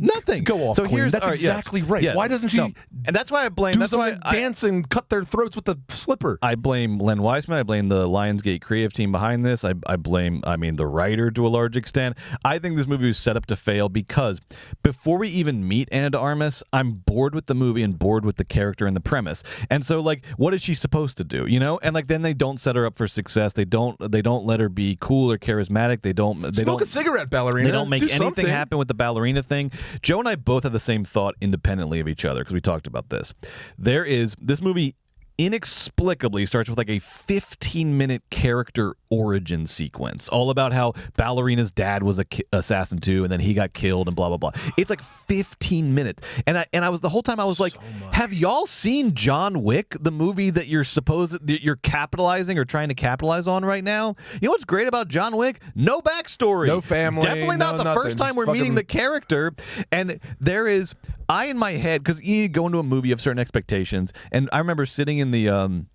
Speaker 1: nothing.
Speaker 2: Go off,
Speaker 1: so
Speaker 2: Queen. That's exactly right.
Speaker 1: Yeah.
Speaker 2: Why doesn't she?
Speaker 1: No. And that's why I blame.
Speaker 2: That's why dance and cut their throats with the slipper.
Speaker 1: I blame Len Wiseman. I blame the Lionsgate creative team behind this. I blame, the writer to a large extent. I think this movie was set up to fail because before we even meet Anna de Armas, I'm bored with the movie and bored with the character and the premise. And so, like, what is she supposed to do? You know? And like, then they don't set her up for success. They don't let her be cool or charismatic. They don't
Speaker 2: smoke a cigarette, ballerina.
Speaker 1: They don't make anything happen with the ballerina thing. Joe and I both had the same thought independently of each other because we talked about this. This movie inexplicably starts with like a 15-minute character origin sequence, all about how Ballerina's dad was a assassin too, and then he got killed, and blah blah blah. It's like 15 minutes, and I was the whole time I was like, have y'all seen John Wick, the movie that you're capitalizing or trying to capitalize on right now? You know what's great about John Wick? No backstory,
Speaker 2: no family,
Speaker 1: definitely not the
Speaker 2: nothing.
Speaker 1: first time
Speaker 2: Just
Speaker 1: we're meeting the character, and there is. I in my head, because you go into a movie of certain expectations, and I remember sitting in the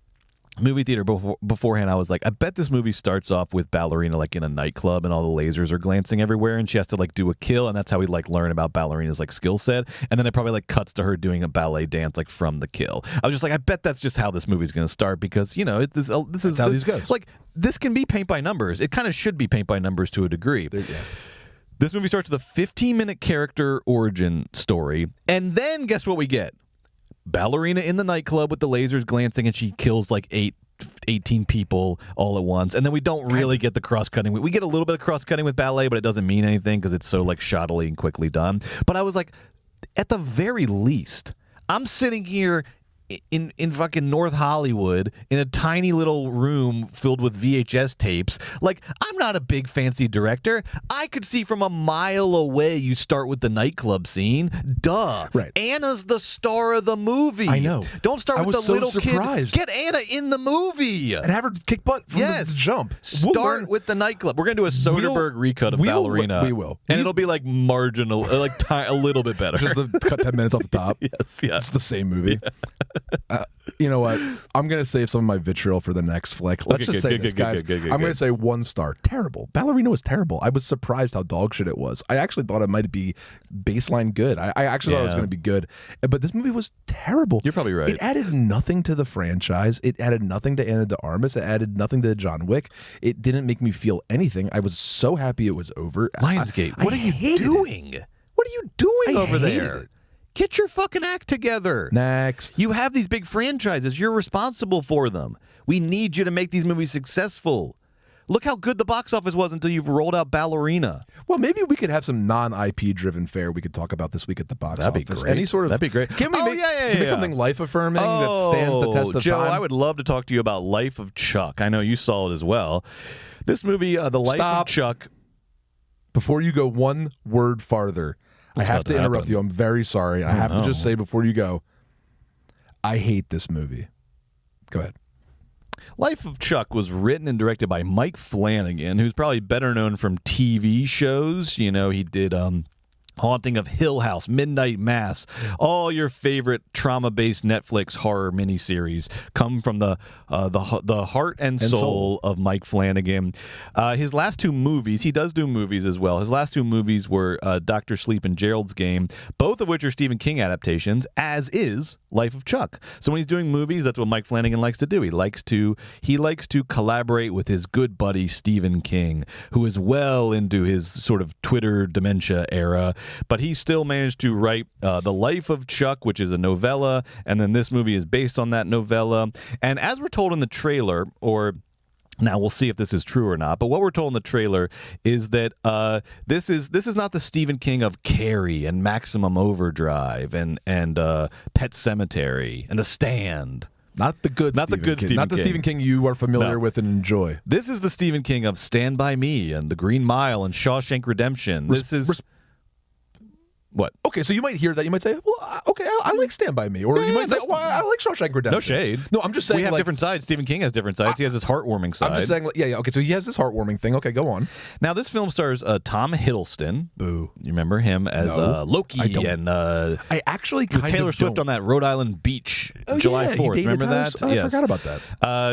Speaker 1: movie theater beforehand, I was like, I bet this movie starts off with Ballerina like in a nightclub and all the lasers are glancing everywhere and she has to like do a kill, and that's how we like learn about Ballerina's like skill set. And then it probably like cuts to her doing a ballet dance like from the kill. I was just like, I bet that's just how this movie's going to start, because this is
Speaker 2: how these goes.
Speaker 1: Like, this can be paint by numbers. It kind of should be paint by numbers to a degree. This movie starts with a 15-minute character origin story, and then guess what we get? Ballerina in the nightclub with the lasers glancing, and she kills like 18 people all at once. And then we don't really get the cross-cutting. We get a little bit of cross-cutting with ballet, but it doesn't mean anything because it's so like shoddily and quickly done. But I was like, at the very least, I'm sitting here in fucking North Hollywood in a tiny little room filled with VHS tapes. Like, I'm not a big fancy director. I could see from a mile away you start with the nightclub scene. Duh.
Speaker 2: Right.
Speaker 1: Anna's the star of the movie.
Speaker 2: I know.
Speaker 1: Don't start with the little
Speaker 2: surprised.
Speaker 1: kid. Get Anna in the movie.
Speaker 2: And have her kick butt from the jump.
Speaker 1: Start with the nightclub. We're going to do a Soderbergh recut of Ballerina.
Speaker 2: We will.
Speaker 1: And it'll be like marginal, like a little bit better.
Speaker 2: Just cut 10 minutes off the top.
Speaker 1: Yes.
Speaker 2: It's the same movie. You know what? I'm going to save some of my vitriol for the next flick. Let's just say this, guys. I'm going to say 1 star. Terrible. Ballerina was terrible. I was surprised how dog shit it was. I actually thought it might be baseline good. I actually thought it was going to be good. But this movie was terrible.
Speaker 1: You're probably right.
Speaker 2: It added nothing to the franchise. It added nothing to Ana de Armas. It added nothing to John Wick. It didn't make me feel anything. I was so happy it was over.
Speaker 1: Lionsgate, what are you doing? What are you doing over there? Get your fucking act together.
Speaker 2: Next.
Speaker 1: You have these big franchises. You're responsible for them. We need you to make these movies successful. Look how good the box office was until you've rolled out Ballerina.
Speaker 2: Well, maybe we could have some non-IP driven fare we could talk about this week at the box office.
Speaker 1: That'd be great.
Speaker 2: Any sort of,
Speaker 1: that'd be great.
Speaker 2: Can we make something life-affirming that stands the test of
Speaker 1: Joe,
Speaker 2: time?
Speaker 1: I would love to talk to you about Life of Chuck. I know you saw it as well. This movie, The Life of Chuck.
Speaker 2: Before you go one word farther, I have to interrupt you. I'm very sorry. I have to just say before you go, I hate this movie. Go ahead.
Speaker 1: Life of Chuck was written and directed by Mike Flanagan, who's probably better known from TV shows. You know, he did Haunting of Hill House, Midnight Mass, all your favorite trauma-based Netflix horror miniseries come from the heart and soul of Mike Flanagan. His last 2 movies, he does do movies as well. His last 2 movies were Dr. Sleep and Gerald's Game, both of which are Stephen King adaptations, as is Life of Chuck. So when he's doing movies, that's what Mike Flanagan likes to do. He likes to collaborate with his good buddy Stephen King, who is well into his sort of Twitter dementia era. But he still managed to write The Life of Chuck, which is a novella, and then this movie is based on that novella. And as we're told in the trailer, or now we'll see if this is true or not, but what we're told in the trailer is that this is not the Stephen King of Carrie and Maximum Overdrive and Pet Sematary and The Stand.
Speaker 2: Not the good Stephen King you are familiar with and enjoy.
Speaker 1: This is the Stephen King of Stand By Me and The Green Mile and Shawshank Redemption. What?
Speaker 2: Okay, so you might hear that. You might say, well, okay, I like Stand By Me. Or you might say, well, I like Shawshank Redemption.
Speaker 1: No shade.
Speaker 2: No, I'm just saying.
Speaker 1: We have different sides. Stephen King has different sides. He has his heartwarming side.
Speaker 2: I'm just saying, okay, so he has this heartwarming thing. Okay, go on.
Speaker 1: Now, this film stars Tom Hiddleston.
Speaker 2: Boo.
Speaker 1: You remember him as Loki and
Speaker 2: I actually kind
Speaker 1: with Taylor Swift on that Rhode Island beach July 4th. Remember that?
Speaker 2: I forgot about that.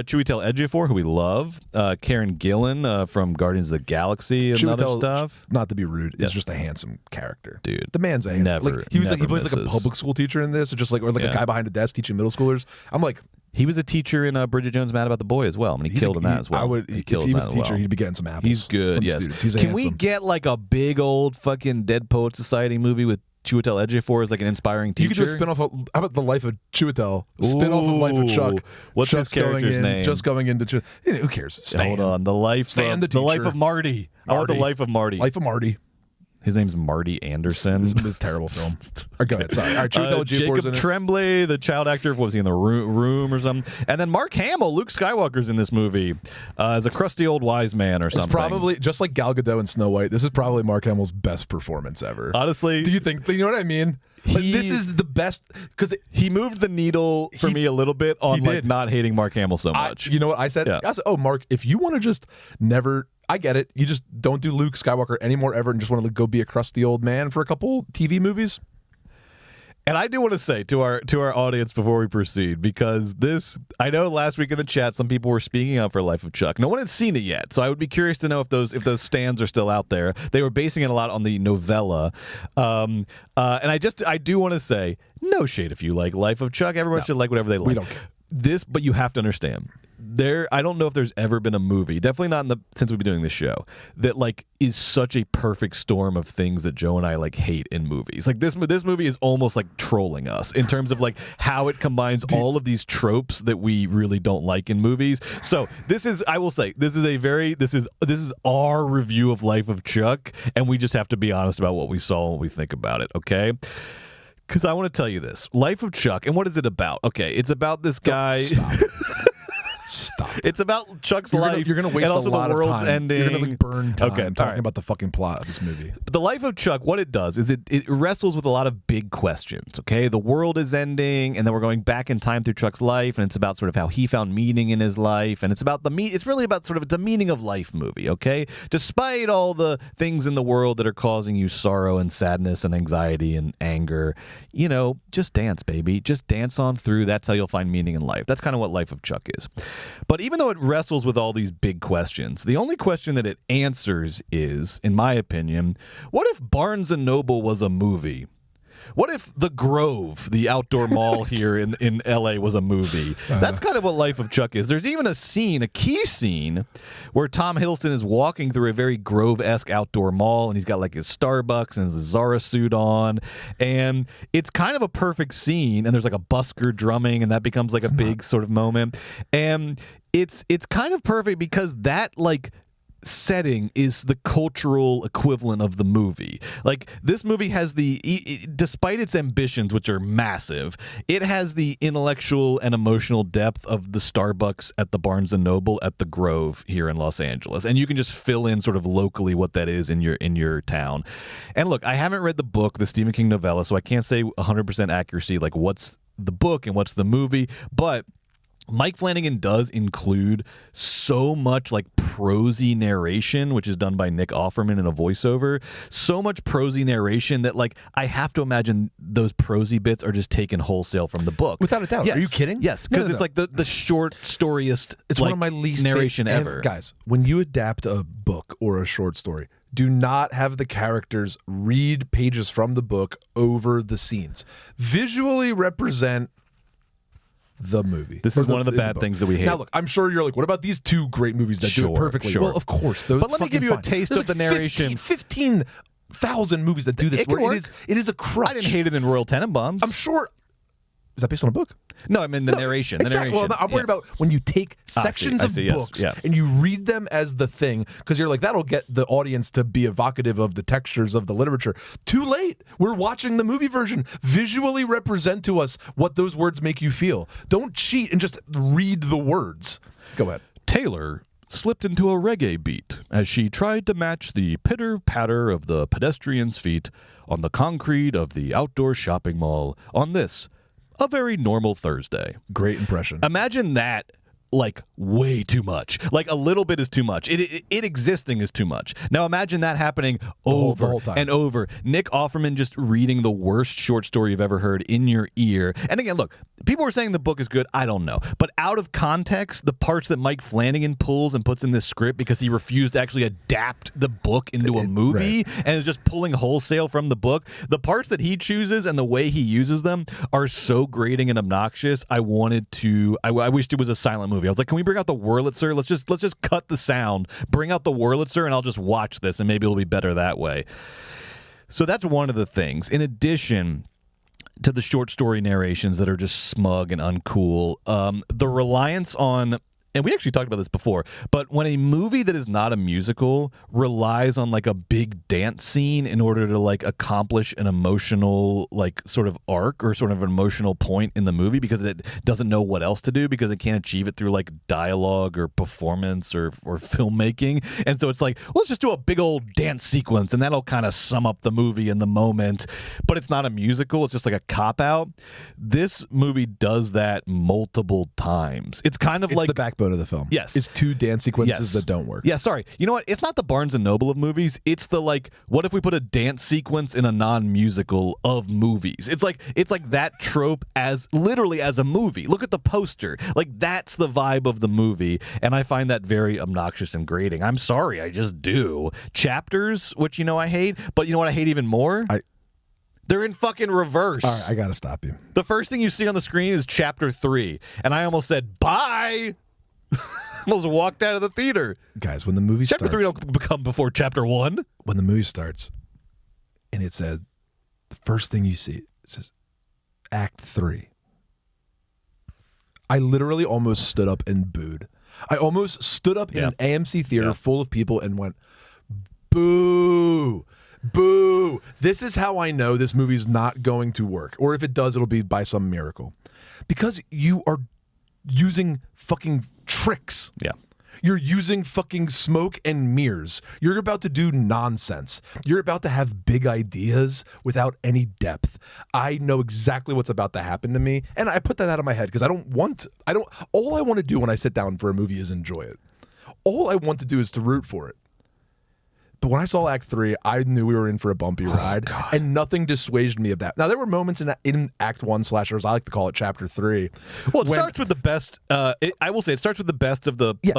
Speaker 1: Chiwetel Ejiofor, who we love. Karen Gillan from Guardians of the Galaxy and other stuff.
Speaker 2: Not to be rude, is just a handsome character.
Speaker 1: Dude.
Speaker 2: The man's a handsome. He plays like a public school teacher in this, or just like a guy behind a desk teaching middle schoolers. I'm like,
Speaker 1: he was a teacher in Bridget Jones' Mad About the Boy as well. I mean, he killed in that as well.
Speaker 2: If he was a teacher, he'd be getting some apples.
Speaker 1: He's good. Yes.
Speaker 2: He's
Speaker 1: Can we get like a big old fucking Dead Poet Society movie with Chiwetel Ejiofor as like an inspiring teacher?
Speaker 2: You could do a spinoff. How about The Life of Chiwetel? Spinoff of Life of Chuck.
Speaker 1: What's his character's name?
Speaker 2: Just going into who cares?
Speaker 1: Hold on. The Life of Marty. I want The Life of Marty.
Speaker 2: Life of Marty.
Speaker 1: His name's Marty Anderson.
Speaker 2: This is a terrible film. Go ahead. Sorry. All right,
Speaker 1: Jacob Tremblay, the child actor, what was he in the room or something? And then Mark Hamill, Luke Skywalker's in this movie as a crusty old wise man or something.
Speaker 2: It's probably, just like Gal Gadot in Snow White, this is probably Mark Hamill's best performance ever.
Speaker 1: Honestly.
Speaker 2: Do you think, you know what I mean? This is the best, because
Speaker 1: he moved the needle for me a little bit on like not hating Mark Hamill so much.
Speaker 2: You know what I said? I said, oh, Mark, if you want to just never... I get it. You just don't do Luke Skywalker anymore ever and just want to go be a crusty old man for a couple TV movies?
Speaker 1: And I do want to say to our audience before we proceed, because I know last week in the chat some people were speaking up for Life of Chuck. No one had seen it yet, so I would be curious to know if those stands are still out there. They were basing it a lot on the novella, and I do want to say, no shade if you like Life of Chuck. Everyone should like whatever they like.
Speaker 2: We don't care.
Speaker 1: But you have to understand. I don't know if there's ever been a movie, definitely not since we've been doing this show, that like is such a perfect storm of things that Joe and I like hate in movies. Like this movie is almost like trolling us in terms of like how it combines all of these tropes that we really don't like in movies. So I will say, this is our review of Life of Chuck, and we just have to be honest about what we saw and what we think about it, okay? Because I want to tell you this. Life of Chuck, and what is it about? Okay, it's about this guy...
Speaker 2: Stop.
Speaker 1: It's about Chuck's life.
Speaker 2: You're going to waste
Speaker 1: a lot
Speaker 2: of
Speaker 1: world's
Speaker 2: time.
Speaker 1: Ending.
Speaker 2: You're going to burn time talking
Speaker 1: right.
Speaker 2: about the fucking plot of this movie.
Speaker 1: But the Life of Chuck, what it does is it wrestles with a lot of big questions, okay? The world is ending, and then we're going back in time through Chuck's life, and it's about sort of how he found meaning in his life, and it's really about sort of the meaning of life movie, okay? Despite all the things in the world that are causing you sorrow and sadness and anxiety and anger, just dance, baby. Just dance on through. That's how you'll find meaning in life. That's kind of what Life of Chuck is. But even though it wrestles with all these big questions, the only question that it answers is, in my opinion, what if Barnes & Noble was a movie? What if The Grove, the outdoor mall here in LA, was a movie? That's kind of what Life of Chuck is. There's even a key scene, where Tom Hiddleston is walking through a very Grove-esque outdoor mall, and he's got like his Starbucks and his Zara suit on, and it's kind of a perfect scene, and there's like a busker drumming, and that becomes like a big sort of moment. And it's kind of perfect because that like setting is the cultural equivalent of the movie. Like, this movie has despite its ambitions, which are massive, it has the intellectual and emotional depth of the Starbucks at the Barnes & Noble at the Grove here in Los Angeles. And you can just fill in sort of locally what that is in your town. And look, I haven't read the book, the Stephen King novella, so I can't say 100% accuracy, like what's the book and what's the movie, but Mike Flanagan does include so much like prosy narration, which is done by Nick Offerman in a voiceover. So much prosy narration that like I have to imagine those prosy bits are just taken wholesale from the book.
Speaker 2: Without a doubt.
Speaker 1: Yes.
Speaker 2: Are you kidding?
Speaker 1: Yes, because it's like the short storyest.
Speaker 2: It's one of my least
Speaker 1: narration ever.
Speaker 2: Guys, when you adapt a book or a short story, do not have the characters read pages from the book over the scenes. Visually represent the movie.
Speaker 1: This is one of the bad things that we hate.
Speaker 2: Now, look, I'm sure you're like, what about these two great movies that do it perfectly?
Speaker 1: Sure.
Speaker 2: Well, of course. Those
Speaker 1: but let me give you a taste of the narration.
Speaker 2: 15,000 movies that do this. It is a crutch.
Speaker 1: I didn't hate it in Royal Tenenbaums.
Speaker 2: I'm sure. Is that based on a book?
Speaker 1: No, I mean the narration.
Speaker 2: Exactly.
Speaker 1: The narration.
Speaker 2: Well, I'm worried about when you take sections of books and you read them as the thing, because you're like, that'll get the audience to be evocative of the textures of the literature. Too late. We're watching the movie version. Visually represent to us what those words make you feel. Don't cheat and just read the words. Go ahead.
Speaker 1: Taylor slipped into a reggae beat as she tried to match the pitter-patter of the pedestrians' feet on the concrete of the outdoor shopping mall on this, a very normal Thursday.
Speaker 2: Great impression.
Speaker 1: Imagine that, like, way too much. Like, a little bit is too much. It existing is too much. Now imagine that happening over and over. Nick Offerman just reading the worst short story you've ever heard in your ear. And again, look, people are saying the book is good. I don't know. But out of context, the parts that Mike Flanagan pulls and puts in this script because he refused to actually adapt the book into a movie and is just pulling wholesale from the book, the parts that he chooses and the way he uses them are so grating and obnoxious. I wished it was a silent movie. I was like, can we bring out the Wurlitzer? Let's just cut the sound, bring out the Wurlitzer, and I'll just watch this, and maybe it'll be better that way. So that's one of the things. In addition to the short story narrations that are just smug and uncool, the reliance on, and we actually talked about this before, but when a movie that is not a musical relies on like a big dance scene in order to like accomplish an emotional like sort of arc or sort of an emotional point in the movie because it doesn't know what else to do because it can't achieve it through like dialogue or performance or filmmaking. And so it's like, well, let's just do a big old dance sequence and that'll kind of sum up the movie in the moment, but it's not a musical. It's just like a cop out. This movie does that multiple times. It's kind of like
Speaker 2: the backbone backbone of the film.
Speaker 1: Yes.
Speaker 2: Is 2 dance sequences that don't work.
Speaker 1: Yeah, sorry. You know what? It's not the Barnes and Noble of movies. It's the like, what if we put a dance sequence in a non-musical of movies? It's like that trope as literally as a movie. Look at the poster. Like that's the vibe of the movie, and I find that very obnoxious and grating. I'm sorry, I just do. Chapters, which I hate, but you know what I hate even more? They're in fucking reverse.
Speaker 2: All right, I gotta stop you.
Speaker 1: The first thing you see on the screen is chapter 3, and I almost said bye. Almost walked out of the theater.
Speaker 2: Guys, when the movie
Speaker 1: chapter
Speaker 2: starts,
Speaker 1: 3 don't come before chapter 1.
Speaker 2: When the movie starts, and it said the first thing you see, it says Act 3. I literally almost stood up and booed. I almost stood up in an AMC theater full of people and went, boo. Boo! This is how I know this movie's not going to work. Or if it does, it'll be by some miracle. Because you are using fucking tricks.
Speaker 1: Yeah.
Speaker 2: You're using fucking smoke and mirrors. You're about to do nonsense. You're about to have big ideas without any depth. I know exactly what's about to happen to me, and I put that out of my head because all I want to do when I sit down for a movie is enjoy it. All I want to do is to root for it. But when I saw Act 3, I knew we were in for a bumpy ride, and nothing dissuaded me of that. Now, there were moments in Act 1 slashers, I like to call it Chapter 3.
Speaker 1: Well, it starts with the best. I will say it starts with the best of the.
Speaker 2: Yes.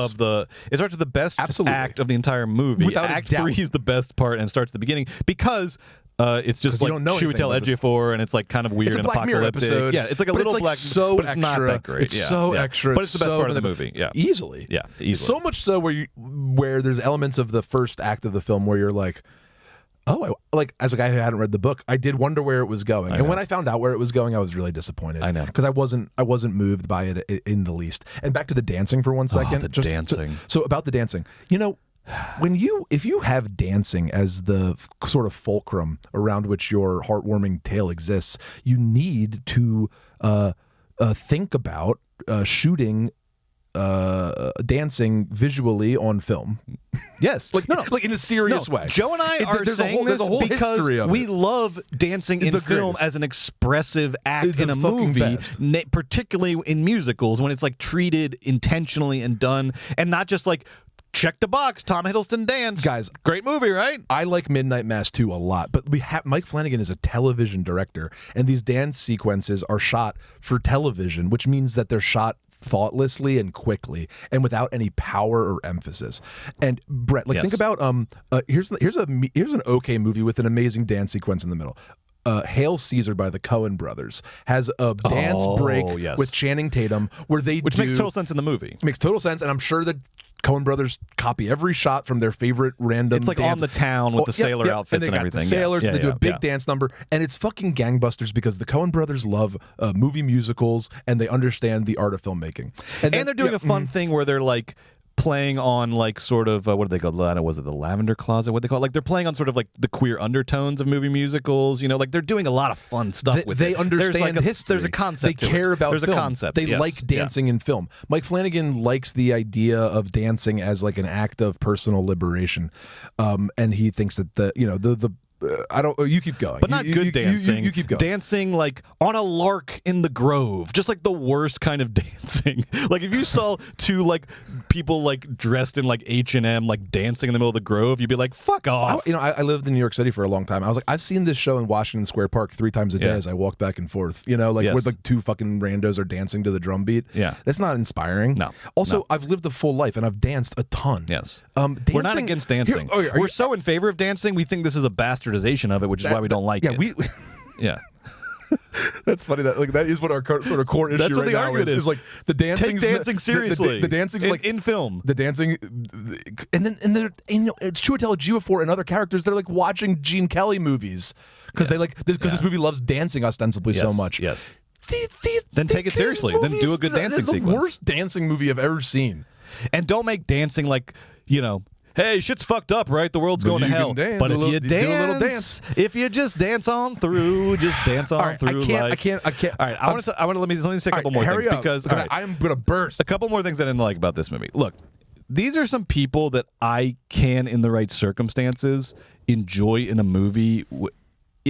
Speaker 1: It starts with the best
Speaker 2: Absolutely.
Speaker 1: act of the entire movie.
Speaker 2: Without
Speaker 1: Act
Speaker 2: a doubt.
Speaker 1: 3 is the best part and starts at the beginning because. It's just like
Speaker 2: you don't know
Speaker 1: Chiwetel
Speaker 2: anything
Speaker 1: Ejiofor, and it's like kind of weird
Speaker 2: It's a
Speaker 1: and
Speaker 2: Black Mirror
Speaker 1: apocalyptic.
Speaker 2: episode,
Speaker 1: Yeah, it's like a
Speaker 2: but
Speaker 1: little
Speaker 2: it's like
Speaker 1: Black,
Speaker 2: so
Speaker 1: but it's not
Speaker 2: extra.
Speaker 1: that great.
Speaker 2: It's
Speaker 1: yeah,
Speaker 2: so
Speaker 1: yeah.
Speaker 2: extra.
Speaker 1: But it's the best
Speaker 2: so
Speaker 1: part of the movie. Yeah,
Speaker 2: easily.
Speaker 1: Yeah, easily.
Speaker 2: So much so where there's elements of the first act of the film where you're like, as a guy who hadn't read the book, I did wonder where it was going. And when I found out where it was going, I was really disappointed.
Speaker 1: I know.
Speaker 2: Because I wasn't moved by it in the least. And back to the dancing for 1 second.
Speaker 1: The dancing.
Speaker 2: So about the dancing. If you have dancing as the sort of fulcrum around which your heartwarming tale exists, you need to think about shooting dancing visually on film.
Speaker 1: Yes,
Speaker 2: like in a serious way.
Speaker 1: Joe and I are saying
Speaker 2: there's a whole
Speaker 1: because
Speaker 2: history of
Speaker 1: we
Speaker 2: it.
Speaker 1: love dancing in film
Speaker 2: greatest.
Speaker 1: as an expressive act
Speaker 2: The
Speaker 1: in a
Speaker 2: fucking
Speaker 1: movie,
Speaker 2: best.
Speaker 1: particularly in musicals when it's like treated intentionally and done, and not just like check the box. Tom Hiddleston dance,
Speaker 2: Guys,
Speaker 1: great movie, right?
Speaker 2: I like Midnight Mass 2 a lot, but Mike Flanagan is a television director, and these dance sequences are shot for television, which means that they're shot thoughtlessly and quickly and without any power or emphasis. And Brett, think about here's an okay movie with an amazing dance sequence in the middle. Hail Caesar by the Coen brothers has a dance break with Channing Tatum which
Speaker 1: makes total sense in the movie.
Speaker 2: Makes total sense, and I'm sure that Coen brothers copy every shot from their favorite random.
Speaker 1: It's like
Speaker 2: dance.
Speaker 1: On the Town with the sailor outfits and everything.
Speaker 2: The sailors, and they do a big dance number, and it's fucking gangbusters because the Coen brothers love movie musicals and they understand the art of filmmaking. And
Speaker 1: they're doing a fun thing where they're like playing on like sort of what do they call it? Was it the Lavender Closet? What they call it? Like they're playing on sort of like the queer undertones of movie musicals. Like they're doing a lot of fun stuff with it.
Speaker 2: They understand history.
Speaker 1: There's a concept.
Speaker 2: They care about
Speaker 1: There's
Speaker 2: film.
Speaker 1: a concept.
Speaker 2: They like dancing in film. Mike Flanagan likes the idea of dancing as like an act of personal liberation, and he thinks that the I don't. You keep going,
Speaker 1: but not good dancing.
Speaker 2: You keep going.
Speaker 1: Dancing like on a lark in the grove, just like the worst kind of dancing. Like if you saw two like people like dressed in like H&M like dancing in the middle of the grove, you'd be like, "Fuck off."
Speaker 2: I lived in New York City for a long time. I was like, I've seen this show in Washington Square Park 3 times a day as I walk back and forth. Where like 2 fucking randos are dancing to the drum beat.
Speaker 1: Yeah,
Speaker 2: that's not inspiring.
Speaker 1: No.
Speaker 2: Also,
Speaker 1: no.
Speaker 2: I've lived a full life and I've danced a ton.
Speaker 1: Yes.
Speaker 2: Dancing,
Speaker 1: we're not against dancing. We're so in favor of dancing. We think this is a bastardization of it, which is why we don't like it. Yeah.
Speaker 2: That's funny. That is what our sort of core issue
Speaker 1: That's what
Speaker 2: right
Speaker 1: the
Speaker 2: now
Speaker 1: argument
Speaker 2: is like the dancing.
Speaker 1: Take dancing seriously.
Speaker 2: The dancing's like
Speaker 1: in film.
Speaker 2: The dancing, and it's Chiwetel Ejiofor and other characters. They're like watching Gene Kelly movies because this movie loves dancing ostensibly so much.
Speaker 1: Yes. Then take it seriously. Then do a good dancing sequence.
Speaker 2: It's the worst dancing movie I've ever seen.
Speaker 1: And don't make dancing like, hey, shit's fucked up, right? The world's going to hell. But if you
Speaker 2: do a little dance,
Speaker 1: if you just dance on through, just dance on through.
Speaker 2: I can't.
Speaker 1: All right, I want to let me say a couple more things because
Speaker 2: I'm gonna burst.
Speaker 1: A couple more things I didn't like about this movie. Look, these are some people that I can, in the right circumstances, enjoy in a movie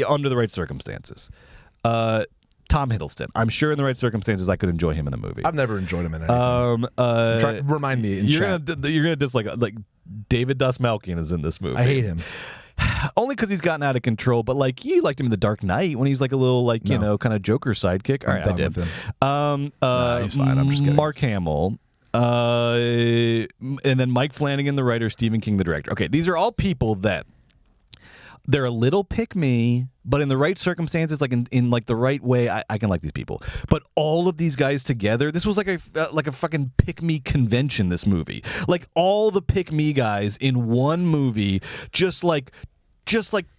Speaker 1: under the right circumstances. Tom Hiddleston. I'm sure in the right circumstances I could enjoy him in a movie.
Speaker 2: I've never enjoyed him in anything. Remind me in chat.
Speaker 1: You're gonna dislike like David Dastmalchian is in this movie.
Speaker 2: I hate him.
Speaker 1: Only because he's gotten out of control, but like you liked him in The Dark Knight when he's like a little like you know kind of Joker sidekick. All right, I did.
Speaker 2: With him. He's fine. I'm just kidding.
Speaker 1: Mark Hamill, and then Mike Flanagan, the writer, Stephen King, the director. Okay, these are all people that they're a little pick me, but in the right circumstances, like in like the right way, I can like these people. But all of these guys together, this was like a fucking pick me convention. This movie, like all the pick me guys in one movie, just like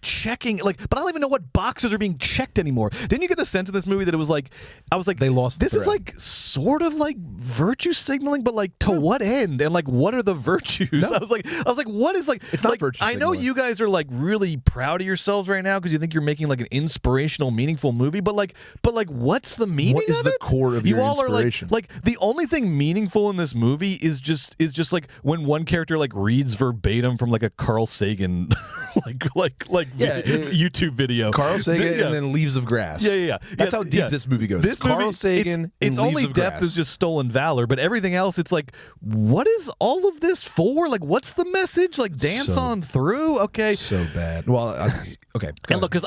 Speaker 1: checking, like, but I don't even know what boxes are being checked anymore. Didn't you get the sense of this movie that it was like, I was like,
Speaker 2: they lost
Speaker 1: this
Speaker 2: the
Speaker 1: is
Speaker 2: thread.
Speaker 1: like sort of like virtue signaling, but like to what end? And like, what are the virtues?
Speaker 2: No.
Speaker 1: I was like, what is like,
Speaker 2: it's not
Speaker 1: like,
Speaker 2: virtue
Speaker 1: I know
Speaker 2: signaling.
Speaker 1: you guys are like really proud of yourselves right now because you think you're making like an inspirational, meaningful movie, but like, what's the meaning
Speaker 2: What is
Speaker 1: of
Speaker 2: the
Speaker 1: it?
Speaker 2: core of
Speaker 1: you
Speaker 2: your
Speaker 1: all
Speaker 2: inspiration?
Speaker 1: Are like the only thing meaningful in this movie is just like when one character like reads verbatim from like a Carl Sagan YouTube video.
Speaker 2: Carl Sagan and then Leaves of Grass.
Speaker 1: Yeah.
Speaker 2: That's how deep this movie goes.
Speaker 1: This
Speaker 2: Carl
Speaker 1: movie,
Speaker 2: Sagan.
Speaker 1: It's
Speaker 2: and
Speaker 1: only
Speaker 2: Leaves of
Speaker 1: depth
Speaker 2: Grass.
Speaker 1: is just stolen valor, but everything else, it's like, what is all of this for? Like, what's the message? Like, dance on through. Okay.
Speaker 2: So bad. Well, okay.
Speaker 1: And look, because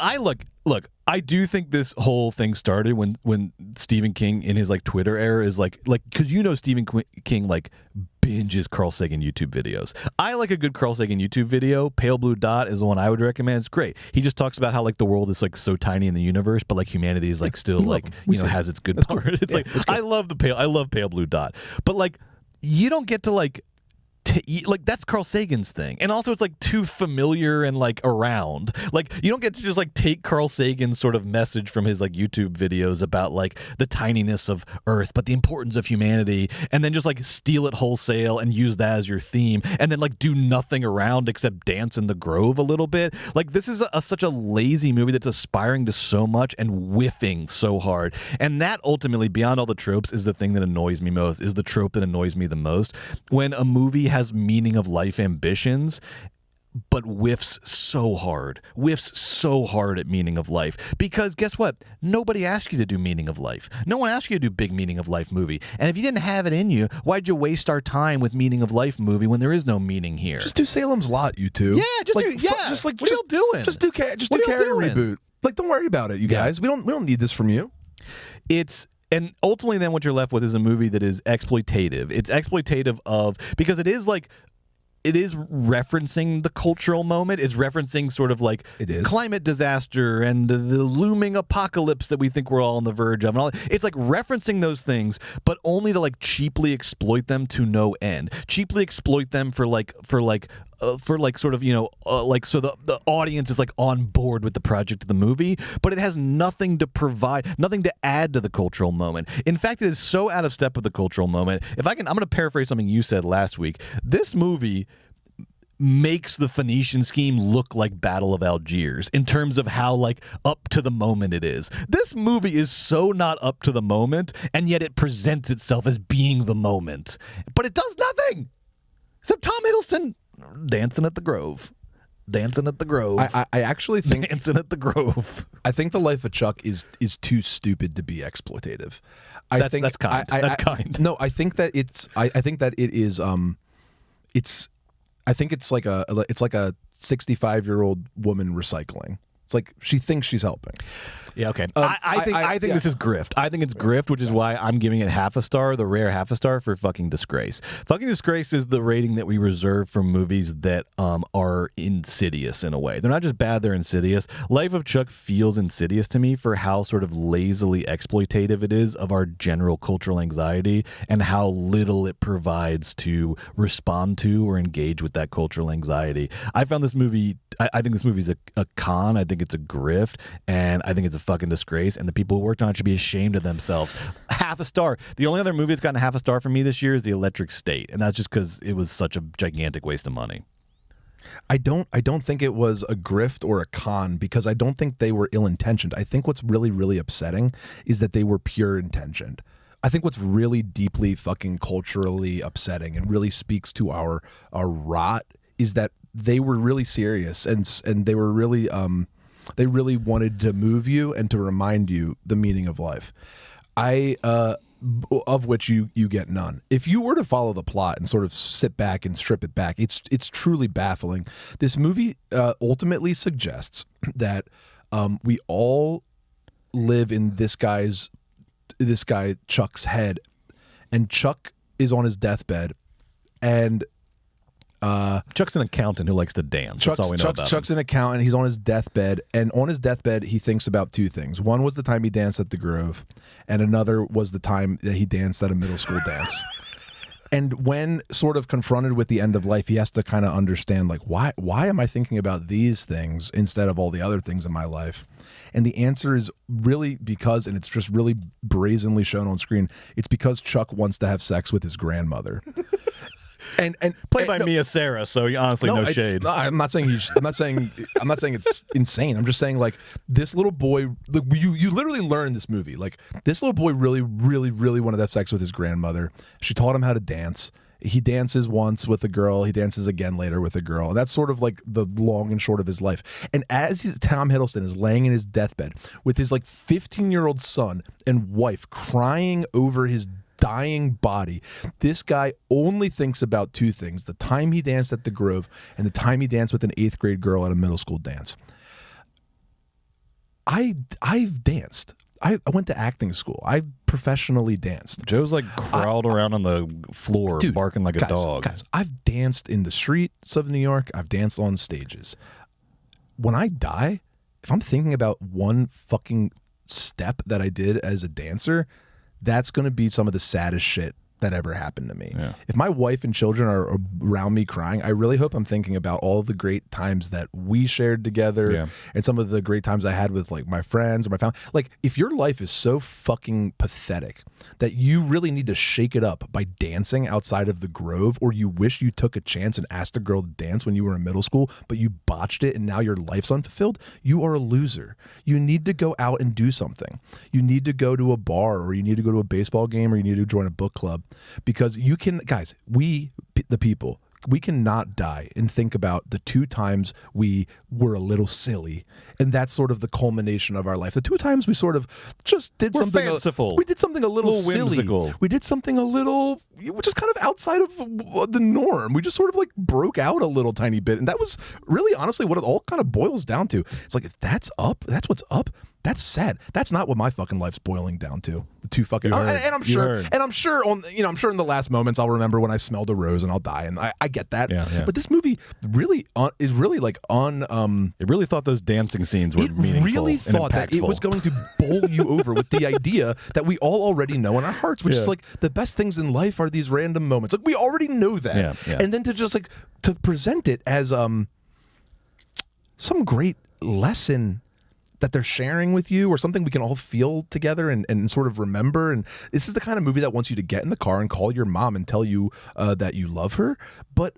Speaker 1: look, I do think this whole thing started when Stephen King in his like Twitter era is like because you know Stephen King like binges Carl Sagan YouTube videos. I like a good Carl Sagan YouTube video. Pale Blue Dot is the one I would recommend. It's great. He just talks about how like the world is like so tiny in the universe, but like humanity is like still like has its good part. Cool. It's I love Pale Blue Dot, but like you don't get to like. Like that's Carl Sagan's thing, and also it's like too familiar and like around. Like you don't get to just like take Carl Sagan's sort of message from his like YouTube videos about like the tininess of Earth, but the importance of humanity, and then just like steal it wholesale and use that as your theme, and then like do nothing around except dance in the Grove a little bit. Like this is such a lazy movie that's aspiring to so much and whiffing so hard, and that ultimately, beyond all the tropes, is the thing that annoys me most. Is the trope that annoys me the most when a movie has meaning of life ambitions but whiffs so hard at meaning of life, because guess what, nobody asked you to do meaning of life. No one asked you to do big meaning of life movie, and if you didn't have it in you, why'd you waste our time with meaning of life movie when there is no meaning here?
Speaker 2: Just do Salem's Lot, you two.
Speaker 1: Yeah,
Speaker 2: what are you doing? Just do Carrie reboot. Like, don't worry about it, you guys. We don't need this from you.
Speaker 1: And ultimately, then what you're left with is a movie that is exploitative. It's exploitative because it is referencing the cultural moment. It's referencing sort of like climate disaster and the looming apocalypse that we think we're all on the verge of. And all. It's like referencing those things, but only to like cheaply exploit them to no end. Cheaply exploit them for sort of, like so the audience is like on board with the project of the movie, but it has nothing to provide, nothing to add to the cultural moment. In fact, it is so out of step with the cultural moment. I'm going to paraphrase something you said last week. This movie makes the Phoenician scheme look like Battle of Algiers in terms of how like up to the moment it is. This movie is so not up to the moment, and yet it presents itself as being the moment, but it does nothing except Tom Hiddleston dancing at the Grove.
Speaker 2: I actually think
Speaker 1: dancing at the Grove.
Speaker 2: I think The Life of Chuck is too stupid to be exploitative.
Speaker 1: That's kind. That's kind.
Speaker 2: No, I think that it's. I think that it is. I think it's like a 65-year-old woman recycling. It's like she thinks she's helping.
Speaker 1: Yeah, okay. I think this is grift. I think it's grift, which is why I'm giving it half a star, the rare half a star for Fucking Disgrace. Fucking Disgrace is the rating that we reserve for movies that are insidious in a way. They're not just bad, they're insidious. Life of Chuck feels insidious to me for how sort of lazily exploitative it is of our general cultural anxiety and how little it provides to respond to or engage with that cultural anxiety. I found this movie, I think this movie is a con. I think it's a grift, and I think it's a fucking disgrace, and the people who worked on it should be ashamed of themselves. Half a star. The only other movie that's gotten half a star from me this year is The Electric State, and that's just because it was such a gigantic waste of money.
Speaker 2: I don't think it was a grift or a con, because I don't think they were ill-intentioned. I think what's really, really upsetting is that they were pure intentioned. I think what's really deeply fucking culturally upsetting and really speaks to our rot is that they were really serious and they were really They really wanted to move you and to remind you the meaning of life. Of which you get none. If you were to follow the plot and sort of sit back and strip it back, it's truly baffling. This movie ultimately suggests that we all live in this guy Chuck's head, and Chuck is on his deathbed, and
Speaker 1: Chuck's an accountant who likes to dance. That's all we know about
Speaker 2: Chuck's
Speaker 1: him.
Speaker 2: an accountant. He's on his deathbed, and on his deathbed, he thinks about two things. One was the time he danced at the Grove, and another was the time that he danced at a middle school dance. And when sort of confronted with the end of life, he has to kind of understand, like, why am I thinking about these things instead of all the other things in my life? And the answer is really because, and it's just really brazenly shown on screen, it's because Chuck wants to have sex with his grandmother. And
Speaker 1: played by Mia Sara, so honestly, no shade.
Speaker 2: I'm not saying it's insane. I'm just saying, like, this little boy, you literally learn in this movie, like, this little boy really, really, really wanted to have sex with his grandmother. She taught him how to dance. He dances once with a girl. He dances again later with a girl. And that's sort of like the long and short of his life. And as Tom Hiddleston is laying in his deathbed with his like 15-year-old son and wife crying over his dying body, this guy only thinks about two things: the time he danced at the Grove and the time he danced with an 8th grade girl at a middle school dance. I've danced. I went to acting school. I professionally danced.
Speaker 1: Joe's like crawled around on the floor, dude, barking like a dog.
Speaker 2: Guys, I've danced in the streets of New York. I've danced on stages. When I die, if I'm thinking about one fucking step that I did as a dancer, that's going to be some of the saddest shit that ever happened to me. Yeah. If my wife and children are around me crying, I really hope I'm thinking about all the great times that we shared together and some of the great times I had with like my friends or my family. Like, if your life is so fucking pathetic that you really need to shake it up by dancing outside of the Grove, or you wish you took a chance and asked a girl to dance when you were in middle school, but you botched it and now your life's unfulfilled, you are a loser. You need to go out and do something. You need to go to a bar, or you need to go to a baseball game, or you need to join a book club. Because you can, guys, we, the people, we cannot die and think about the two times we were a little silly. And that's sort of the culmination of our life. The two times we sort of just did something
Speaker 1: fanciful.
Speaker 2: We did something a little silly.
Speaker 1: Whimsical.
Speaker 2: We did something a little, just kind of outside of the norm. We just sort of like broke out a little tiny bit. And that was really honestly what it all kind of boils down to. It's like, if that's up, that's what's up. That's sad. That's not what my fucking life's boiling down to. The two fucking and I'm sure on I'm sure in the last moments I'll remember when I smelled a rose and I'll die, and I get that. Yeah. But this movie really is really like on.
Speaker 1: It really thought those dancing scenes were meaningful.
Speaker 2: It really thought that it was going to bowl you over with the idea that we all already know in our hearts, which is like the best things in life are these random moments. Like, we already know that, and then to just like to present it as some great lesson that they're sharing with you, or something we can all feel together and sort of remember. And this is the kind of movie that wants you to get in the car and call your mom and tell you that you love her. But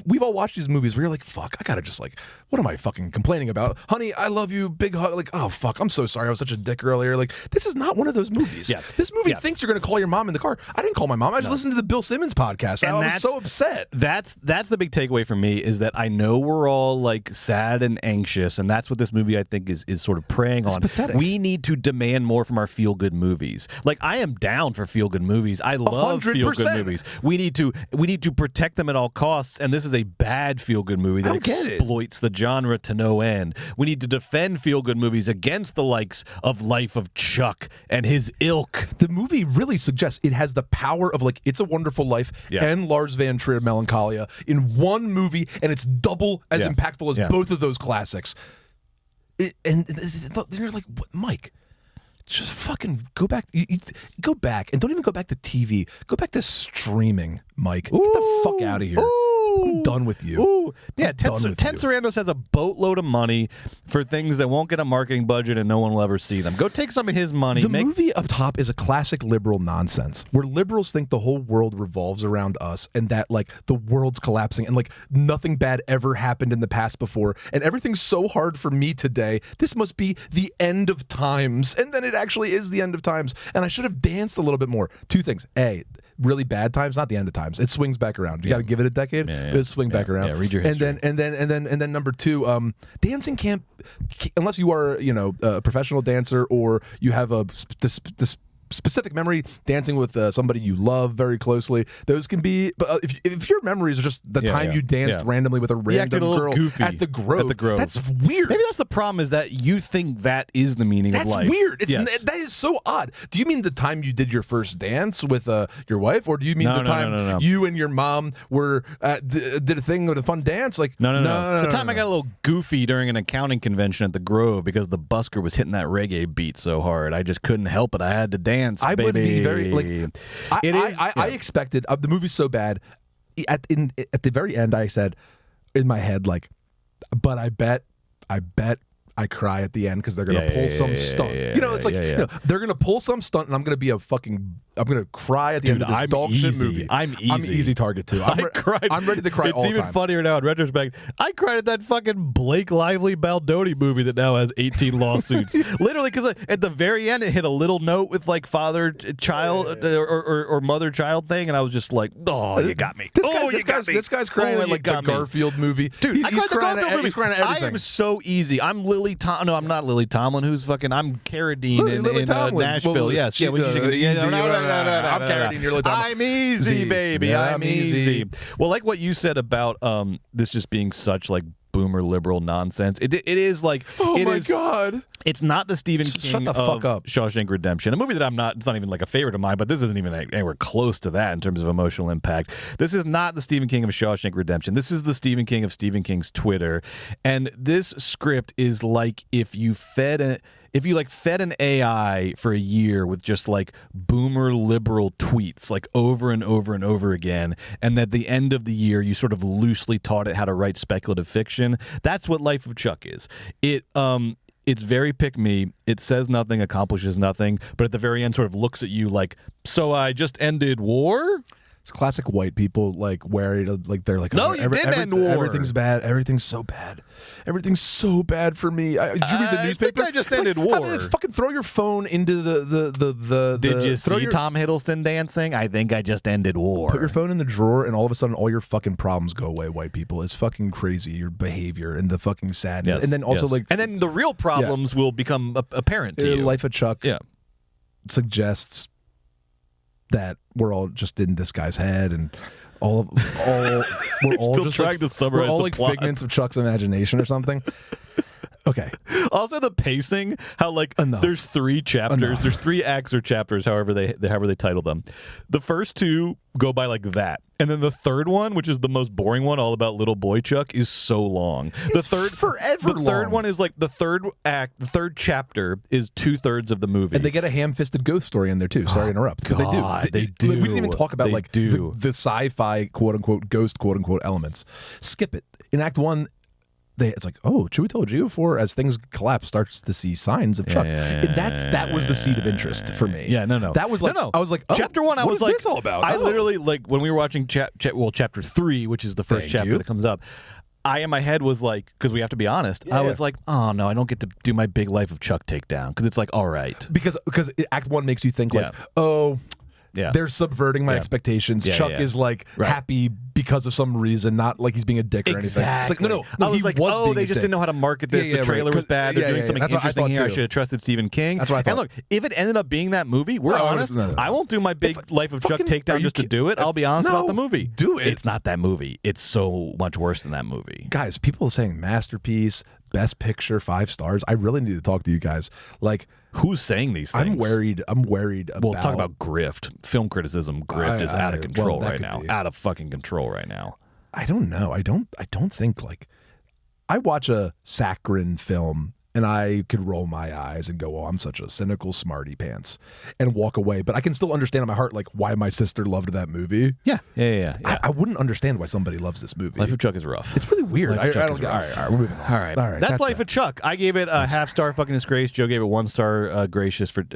Speaker 2: we've all watched these movies where you're like, fuck, I gotta just like, what am I fucking complaining about? Honey, I love you, big hug. Like, oh fuck, I'm so sorry, I was such a dick earlier. Like, this is not one of those movies. This movie thinks you're gonna call your mom in the car. I didn't call my mom. I just listened to the Bill Simmons podcast. And I was so upset.
Speaker 1: That's the big takeaway for me, is that I know we're all like sad and anxious, and that's what this movie I think is sort of preying on.
Speaker 2: Pathetic.
Speaker 1: We need to demand more from our feel-good movies. Like, I am down for feel-good movies. I love
Speaker 2: 100%.
Speaker 1: feel-good movies. We need to protect them at all costs, and this is a bad feel-good movie that exploits the genre to no end. We need to defend feel-good movies against the likes of Life of Chuck and his ilk.
Speaker 2: The movie really suggests it has the power of like It's a Wonderful Life and Lars Van Trier Melancholia in one movie, and it's double as impactful as both of those classics. And you're like, what, Mike? Just fucking go back. You go back, and don't even go back to TV. Go back to streaming, Mike. Get the fuck out of here. I'm done with you.
Speaker 1: Ooh. Yeah, Ted Sarandos has a boatload of money for things that won't get a marketing budget and no one will ever see them. Go take some of his money.
Speaker 2: The movie up top is a classic liberal nonsense, where liberals think the whole world revolves around us, and that like the world's collapsing, and like nothing bad ever happened in the past before, and everything's so hard for me today. This must be the end of times. And then it actually is the end of times, and I should have danced a little bit more. Two things. A, really bad times, not the end of times. It swings back around. You got to give it a decade. It'll swing back around.
Speaker 1: Yeah, read your history.
Speaker 2: And then number two, dancing can't, unless you are a professional dancer or you have this specific memory dancing with somebody you love very closely. Those can be, but if your memories are just the time you danced randomly with a random girl at the Grove, that's weird.
Speaker 1: Maybe that's the problem, is that you think that is the meaning of life.
Speaker 2: That's weird. That is so odd. Do you mean the time you did your first dance with your wife, or do you mean the time you and your mom were did a thing with a fun dance? Like
Speaker 1: no. The time I got a little goofy during an accounting convention at the Grove because the busker was hitting that reggae beat so hard, I just couldn't help it. I had to dance.
Speaker 2: I
Speaker 1: baby.
Speaker 2: would be very like. I expected the movie's so bad. At the very end, I said in my head like, but I bet I cry at the end because they're gonna pull some stunt. It's like they're gonna pull some stunt, and I'm gonna be I'm gonna cry at the end of this dog shit movie.
Speaker 1: I'm
Speaker 2: an easy target too. I'm ready to cry all the time.
Speaker 1: It's even funnier now in retrospect. I cried at that fucking Blake Lively Baldoni movie that now has 18 lawsuits. Literally, because at the very end it hit a little note with like father-child or mother-child thing, and I was just like, oh, you got me.
Speaker 2: This guy's crying at like the Garfield movie.
Speaker 1: Dude,
Speaker 2: he's crying at everything.
Speaker 1: I am so easy. I'm I'm not Lily Tomlin. Who's fucking? I'm Carradine in Nashville.
Speaker 2: Well,
Speaker 1: yes.
Speaker 2: I'm Carradine. You're Lily Tomlin.
Speaker 1: I'm easy, baby. I'm easy. Well, like what you said about this just being such like boomer liberal nonsense. It is like,
Speaker 2: oh my God.
Speaker 1: It's not the Stephen King of Shawshank Redemption, a movie that it's not even like a favorite of mine, but this isn't even anywhere close to that in terms of emotional impact. This is not the Stephen King of Shawshank Redemption. This is the Stephen King of Stephen King's Twitter. And this script is like if you fed an AI for a year with just like boomer liberal tweets like over and over and over again, and at the end of the year you sort of loosely taught it how to write speculative fiction, that's what Life of Chuck is. It's very pick me. It says nothing, accomplishes nothing, but at the very end sort of looks at you like, so I just ended war?
Speaker 2: It's classic white people like worried, like they're like,
Speaker 1: no, you didn't end war.
Speaker 2: Everything's bad. Everything's so bad. Everything's so bad for me. Did you read the newspaper?
Speaker 1: I think I just ended war.
Speaker 2: Fucking throw your phone into the.
Speaker 1: Did you see Tom Hiddleston dancing? I think I just ended war.
Speaker 2: Put your phone in the drawer, and all of a sudden, all your fucking problems go away. White people, it's fucking crazy. Your behavior and the fucking sadness, and then also and
Speaker 1: then the real problems will become apparent to you.
Speaker 2: Life of Chuck, suggests that we're all just in this guy's head, and we're all
Speaker 1: still
Speaker 2: just
Speaker 1: trying to summarize
Speaker 2: we're all
Speaker 1: the
Speaker 2: like
Speaker 1: plot.
Speaker 2: Figments of Chuck's imagination or something. Okay.
Speaker 1: Also, the pacing, how like there's 3 chapters, there's 3 acts or chapters, however they title them. The first 2 go by like that, and then the third one, which is the most boring one, all about little boy Chuck, is so long.
Speaker 2: It's forever long.
Speaker 1: The third one is like the third act. The third chapter is 2/3 of the movie,
Speaker 2: and they get a ham-fisted ghost story in there too. Sorry to interrupt,
Speaker 1: God,
Speaker 2: but they do.
Speaker 1: They do.
Speaker 2: We didn't even talk about the sci-fi quote-unquote ghost quote-unquote elements. Skip it. In Act 1. It's like, oh, Chewie told you before, as things collapse, starts to see signs of Chuck. That was the seed of interest for me.
Speaker 1: Yeah, no.
Speaker 2: That was like, I was like, oh,
Speaker 1: chapter 1, I was like,
Speaker 2: what is this all about?
Speaker 1: I literally, like, when we were watching chapter 3, which is the first chapter that comes up, I, in my head, was like, because we have to be honest, I was like, oh, no, I don't get to do my big Life of Chuck takedown, because it's like, all right.
Speaker 2: Because Act 1 makes you think like, oh...
Speaker 1: Yeah.
Speaker 2: They're subverting my expectations. Chuck is like happy because of some reason, not like he's being a dick or anything. It's like no.
Speaker 1: I was like, they just didn't know how to market this. The trailer was bad. They're doing something interesting here. I should have trusted Stephen King.
Speaker 2: That's what I thought.
Speaker 1: And look, if it ended up being that movie, we're honest. I won't do my big Life of Chuck takedown just to do it. I'll be honest about the movie.
Speaker 2: Do it.
Speaker 1: It's not that movie. It's so much worse than that movie.
Speaker 2: Guys, people are saying masterpiece, best picture, 5 stars. I really need to talk to you guys. Like,
Speaker 1: who's saying these things?
Speaker 2: I'm worried about...
Speaker 1: Well, talk about grift. Film criticism grift is out of control right now. Out of fucking control right now.
Speaker 2: I don't know. I don't think, like... I watch a saccharine film and I could roll my eyes and go, oh, I'm such a cynical smarty pants, and walk away. But I can still understand in my heart, like, why my sister loved that movie.
Speaker 1: Yeah.
Speaker 2: I wouldn't understand why somebody loves this movie.
Speaker 1: Life of Chuck is rough.
Speaker 2: It's really weird.
Speaker 1: I don't
Speaker 2: get. All right, we're moving on.
Speaker 1: All right. That's Life of Chuck. I gave it a half-star fucking disgrace. Joe gave it 1 star gracious for.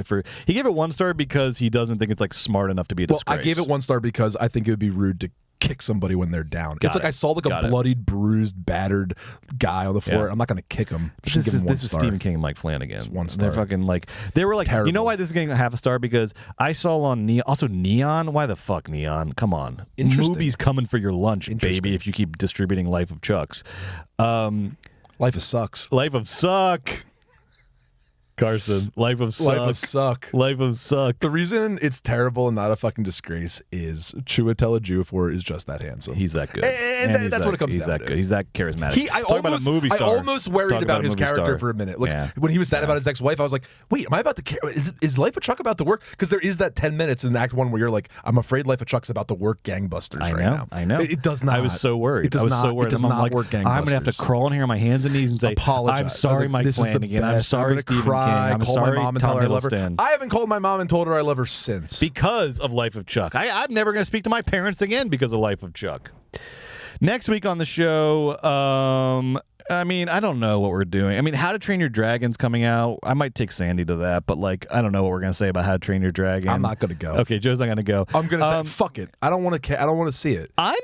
Speaker 1: He gave it 1 star because he doesn't think it's like smart enough to be a disgrace.
Speaker 2: I gave it 1 star because I think it would be rude to kick somebody when they're down. It's like I saw like a bloodied, bruised, battered guy on the floor. I'm not going to kick him.
Speaker 1: This is Stephen King and Mike Flanagan.
Speaker 2: It's 1 star.
Speaker 1: They're fucking like, they were like, terrible. You know why this is getting a half a star? Because I saw on Neon. Why the fuck Neon? Come on. Movies coming for your lunch, baby, if you keep distributing Life of Chucks.
Speaker 2: Life of Sucks.
Speaker 1: Life of Suck. Carson, Life of Suck.
Speaker 2: Life of Suck.
Speaker 1: Life of Suck.
Speaker 2: The reason it's terrible and not a fucking disgrace is Chiwetel Ejiofor is just that handsome.
Speaker 1: He's that good.
Speaker 2: And that's what it comes down to.
Speaker 1: He's that good. He's that charismatic.
Speaker 2: I almost worried about his character for a minute. Like when he was sad about his ex-wife, I was like, wait, am I about to care? Is Life of Chuck about to work? Because there is that 10 minutes in Act 1 where you're like, I'm afraid Life of Chuck's about to work gangbusters now.
Speaker 1: I know.
Speaker 2: It does not.
Speaker 1: I was so worried.
Speaker 2: It does not work gangbusters.
Speaker 1: I'm going to have to crawl in here on my hands and knees and say,
Speaker 2: apologize.
Speaker 1: I'm sorry, Mike Flanagan. I'm sorry, Stephen King. I'm sorry, Tom Hiddleston.
Speaker 2: I haven't called my mom and told her I love her since.
Speaker 1: Because of Life of Chuck. I'm never going to speak to my parents again because of Life of Chuck. Next week on the show, I mean, I don't know what we're doing. I mean, How to Train Your Dragon's coming out. I might take Sandy to that, but like, I don't know what we're going to say about How to Train Your Dragon.
Speaker 2: I'm not going to go.
Speaker 1: Okay, Joe's not going to go.
Speaker 2: I'm going to say, fuck it. I don't want to see it.
Speaker 1: I'm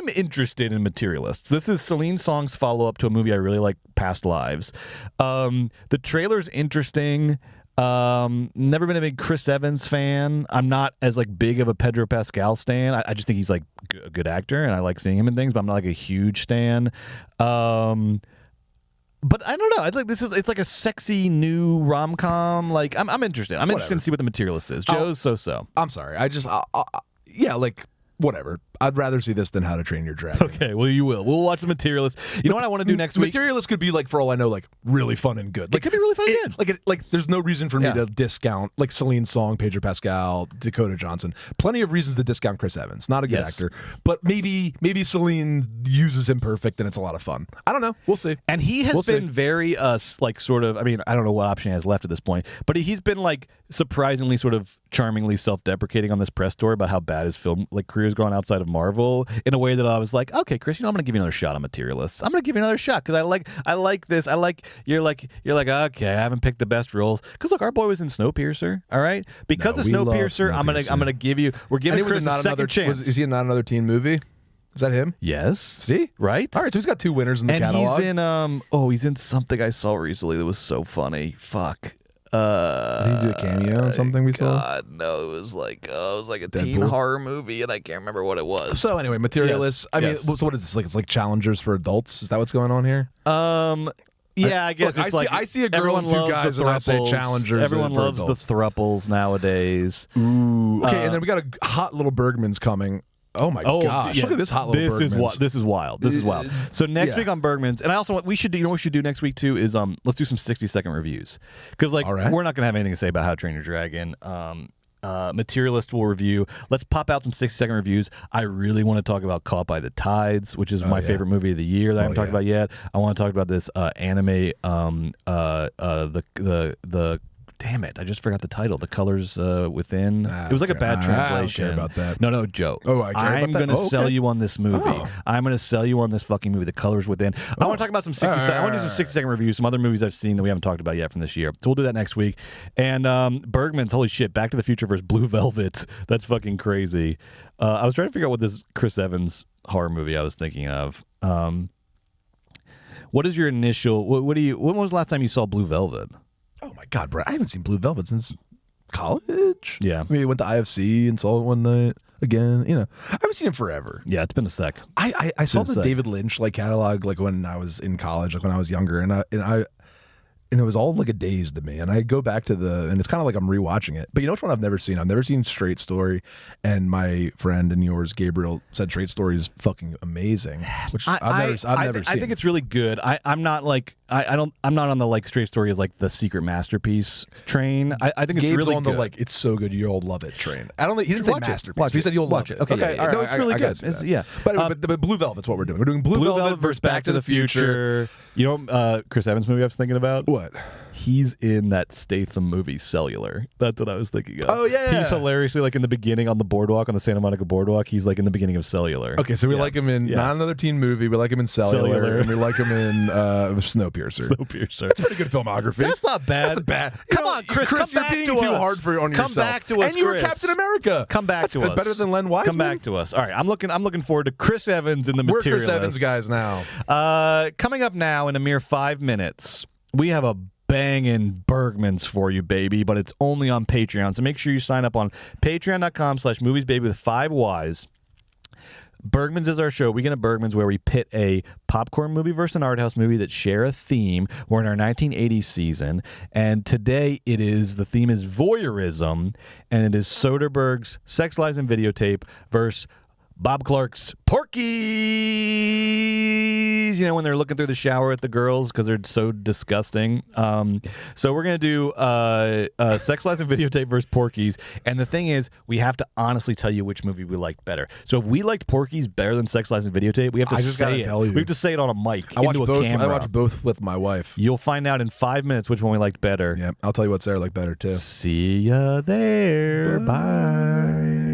Speaker 1: interested in Materialists. This is Celine Song's follow-up to a movie I really like, Past Lives. The trailer's interesting. Never been a big Chris Evans fan. I'm not as like big of a Pedro Pascal stan. I just think he's like a good actor and I like seeing him in things, but I'm not like a huge stan. But I don't know. I think it's like a sexy new rom-com. Like I'm interested. I'm interested to see what the Materialist is. Joe's so.
Speaker 2: I'm sorry. Like whatever. I'd rather see this than How to Train Your Dragon.
Speaker 1: Okay, well, you will. We'll watch The Materialist. You know what I want to do next week?
Speaker 2: Materialist could be, like, for all I know, like, really fun and good. Like,
Speaker 1: it could be really fun and good.
Speaker 2: Like, there's no reason for me to discount, like, Celine Song, Pedro Pascal, Dakota Johnson. Plenty of reasons to discount Chris Evans. Not a good actor. But maybe Celine uses him perfect and it's a lot of fun. I don't know. We'll see.
Speaker 1: And he has been very, like, sort of, I mean, I don't know what option he has left at this point, but he's been, like, surprisingly sort of charmingly self-deprecating on this press tour about how bad his film, like, career has gone outside of Marvel. In a way that I was like, okay, Chris, I'm going to give you another shot on Materialists. I'm going to give you another shot because I like this. You're like, okay, I haven't picked the best roles because look, our boy was in Snowpiercer. All right, because of Snowpiercer, I'm gonna give you. We're giving Chris a second chance.
Speaker 2: Is he not another teen movie? Is that him?
Speaker 1: Yes.
Speaker 2: See?
Speaker 1: Right?
Speaker 2: All right, so he's got 2 winners in the catalog.
Speaker 1: And he's in something I saw recently that was so funny. Fuck.
Speaker 2: Did he do a cameo on something we saw?
Speaker 1: God, no, it was like a teen horror movie, and I can't remember what it was.
Speaker 2: So anyway, Materialists. Yes, so what is this? Like it's like Challengers for adults? Is that what's going on here?
Speaker 1: Yeah, I guess
Speaker 2: look,
Speaker 1: it's like
Speaker 2: I see a girl and 2 guys, and I say Challengers.
Speaker 1: Everyone loves
Speaker 2: adults.
Speaker 1: the thruples nowadays.
Speaker 2: Ooh. Okay, and then we got a hot little Bergman's coming. Oh my gosh! Look at this hot little Bergman's.
Speaker 1: This is wild. So next week on Bergman's, and I also want we should do next week too is let's do some 60-second reviews because like we're not gonna have anything to say about How to Train Your Dragon. Materialist will review. Let's pop out some 60-second reviews. I really want to talk about Caught by the Tides, which is my favorite movie of the year that I haven't talked about yet. I want to talk about this anime. The damn it, I just forgot the title. The Colors Within. It was like a bad translation.
Speaker 2: I don't care about that.
Speaker 1: No, Joe.
Speaker 2: Oh, I care
Speaker 1: I'm
Speaker 2: about that?
Speaker 1: going to sell you on this movie. I'm going to sell you on this fucking movie, The Colors Within. I want to talk about some 60. I want to do some 60-second reviews, some other movies I've seen that we haven't talked about yet from this year. So we'll do that next week. And Bergman's, holy shit, Back to the Future versus Blue Velvet. That's fucking crazy. I was trying to figure out what this Chris Evans horror movie I was thinking of. What is your initial? When was the last time you saw Blue Velvet?
Speaker 2: Oh my God, bro! I haven't seen Blue Velvet since college.
Speaker 1: Yeah,
Speaker 2: I mean, I went to IFC and saw it one night again. You know, I haven't seen it forever.
Speaker 1: Yeah, it's been a sec.
Speaker 2: I saw the David Lynch like catalog like when I was in college, like when I was younger, and it was all like a daze to me. And I go back to and it's kind of like I'm rewatching it. But you know which one I've never seen? I've never seen Straight Story. And my friend and yours, Gabriel, said Straight Story is fucking amazing. Which I've never seen.
Speaker 1: I think it's really good. I'm not like I'm not on the like Straight Story as like the secret masterpiece train. I think it's
Speaker 2: Gabe's
Speaker 1: really
Speaker 2: on
Speaker 1: good.
Speaker 2: the like it's so good you'll love it train. I don't think he didn't say masterpiece. He said you'll
Speaker 1: watch
Speaker 2: love
Speaker 1: it. Okay,
Speaker 2: all right.
Speaker 1: No, it's really good.
Speaker 2: Yeah, but Blue Velvet's what we're doing. We're doing Blue Velvet versus Back to the Future.
Speaker 1: You know, Chris Evans movie I was thinking about.
Speaker 2: What?
Speaker 1: He's in that Statham movie Cellular. That's what I was thinking of.
Speaker 2: Oh yeah,
Speaker 1: he's hilariously like in the beginning on the boardwalk, on the Santa Monica boardwalk. He's like in the beginning of Cellular.
Speaker 2: Okay, so we like him in not another teen movie. We like him in Cellular. And we like him in Snowpiercer. Snowpiercer.
Speaker 1: Snowpiercer.
Speaker 2: Pretty good filmography.
Speaker 1: That's not bad.
Speaker 2: That's bad.
Speaker 1: Come on, Chris.
Speaker 2: Chris,
Speaker 1: come
Speaker 2: you're
Speaker 1: back
Speaker 2: being
Speaker 1: to
Speaker 2: too
Speaker 1: us.
Speaker 2: hard on yourself.
Speaker 1: Come back to us,
Speaker 2: and you were
Speaker 1: Chris.
Speaker 2: Captain America.
Speaker 1: Come back to us.
Speaker 2: Better than Len Wiseman.
Speaker 1: Come back to us. All right, I'm looking forward to Chris Evans in the
Speaker 2: We're
Speaker 1: Materialist.
Speaker 2: Chris Evans guys now.
Speaker 1: Coming up now in a mere 5 minutes, we have a banging Bergman's for you, baby, but it's only on Patreon. So make sure you sign up on patreon.com/moviesbaby with 5 Ys. Bergman's is our show, Weekend at Bergman's, where we pit a popcorn movie versus an art house movie that share a theme. We're in our 1980s season, and today the theme is voyeurism, and it is Soderbergh's Sex, Lies, and Videotape versus Bob Clark's Porky's, when they're looking through the shower at the girls because they're so disgusting. So we're going to do Sex, Lies, and Videotape versus Porky's. And the thing is, we have to honestly tell you which movie we liked better. So if we liked Porky's better than Sex, Lies, and Videotape, we have to say it. We have to say it on a mic, into a camera.
Speaker 2: I watched both with my wife.
Speaker 1: You'll find out in 5 minutes which one we liked better.
Speaker 2: Yeah, I'll tell you what Sarah liked better, too.
Speaker 1: See ya there. Bye.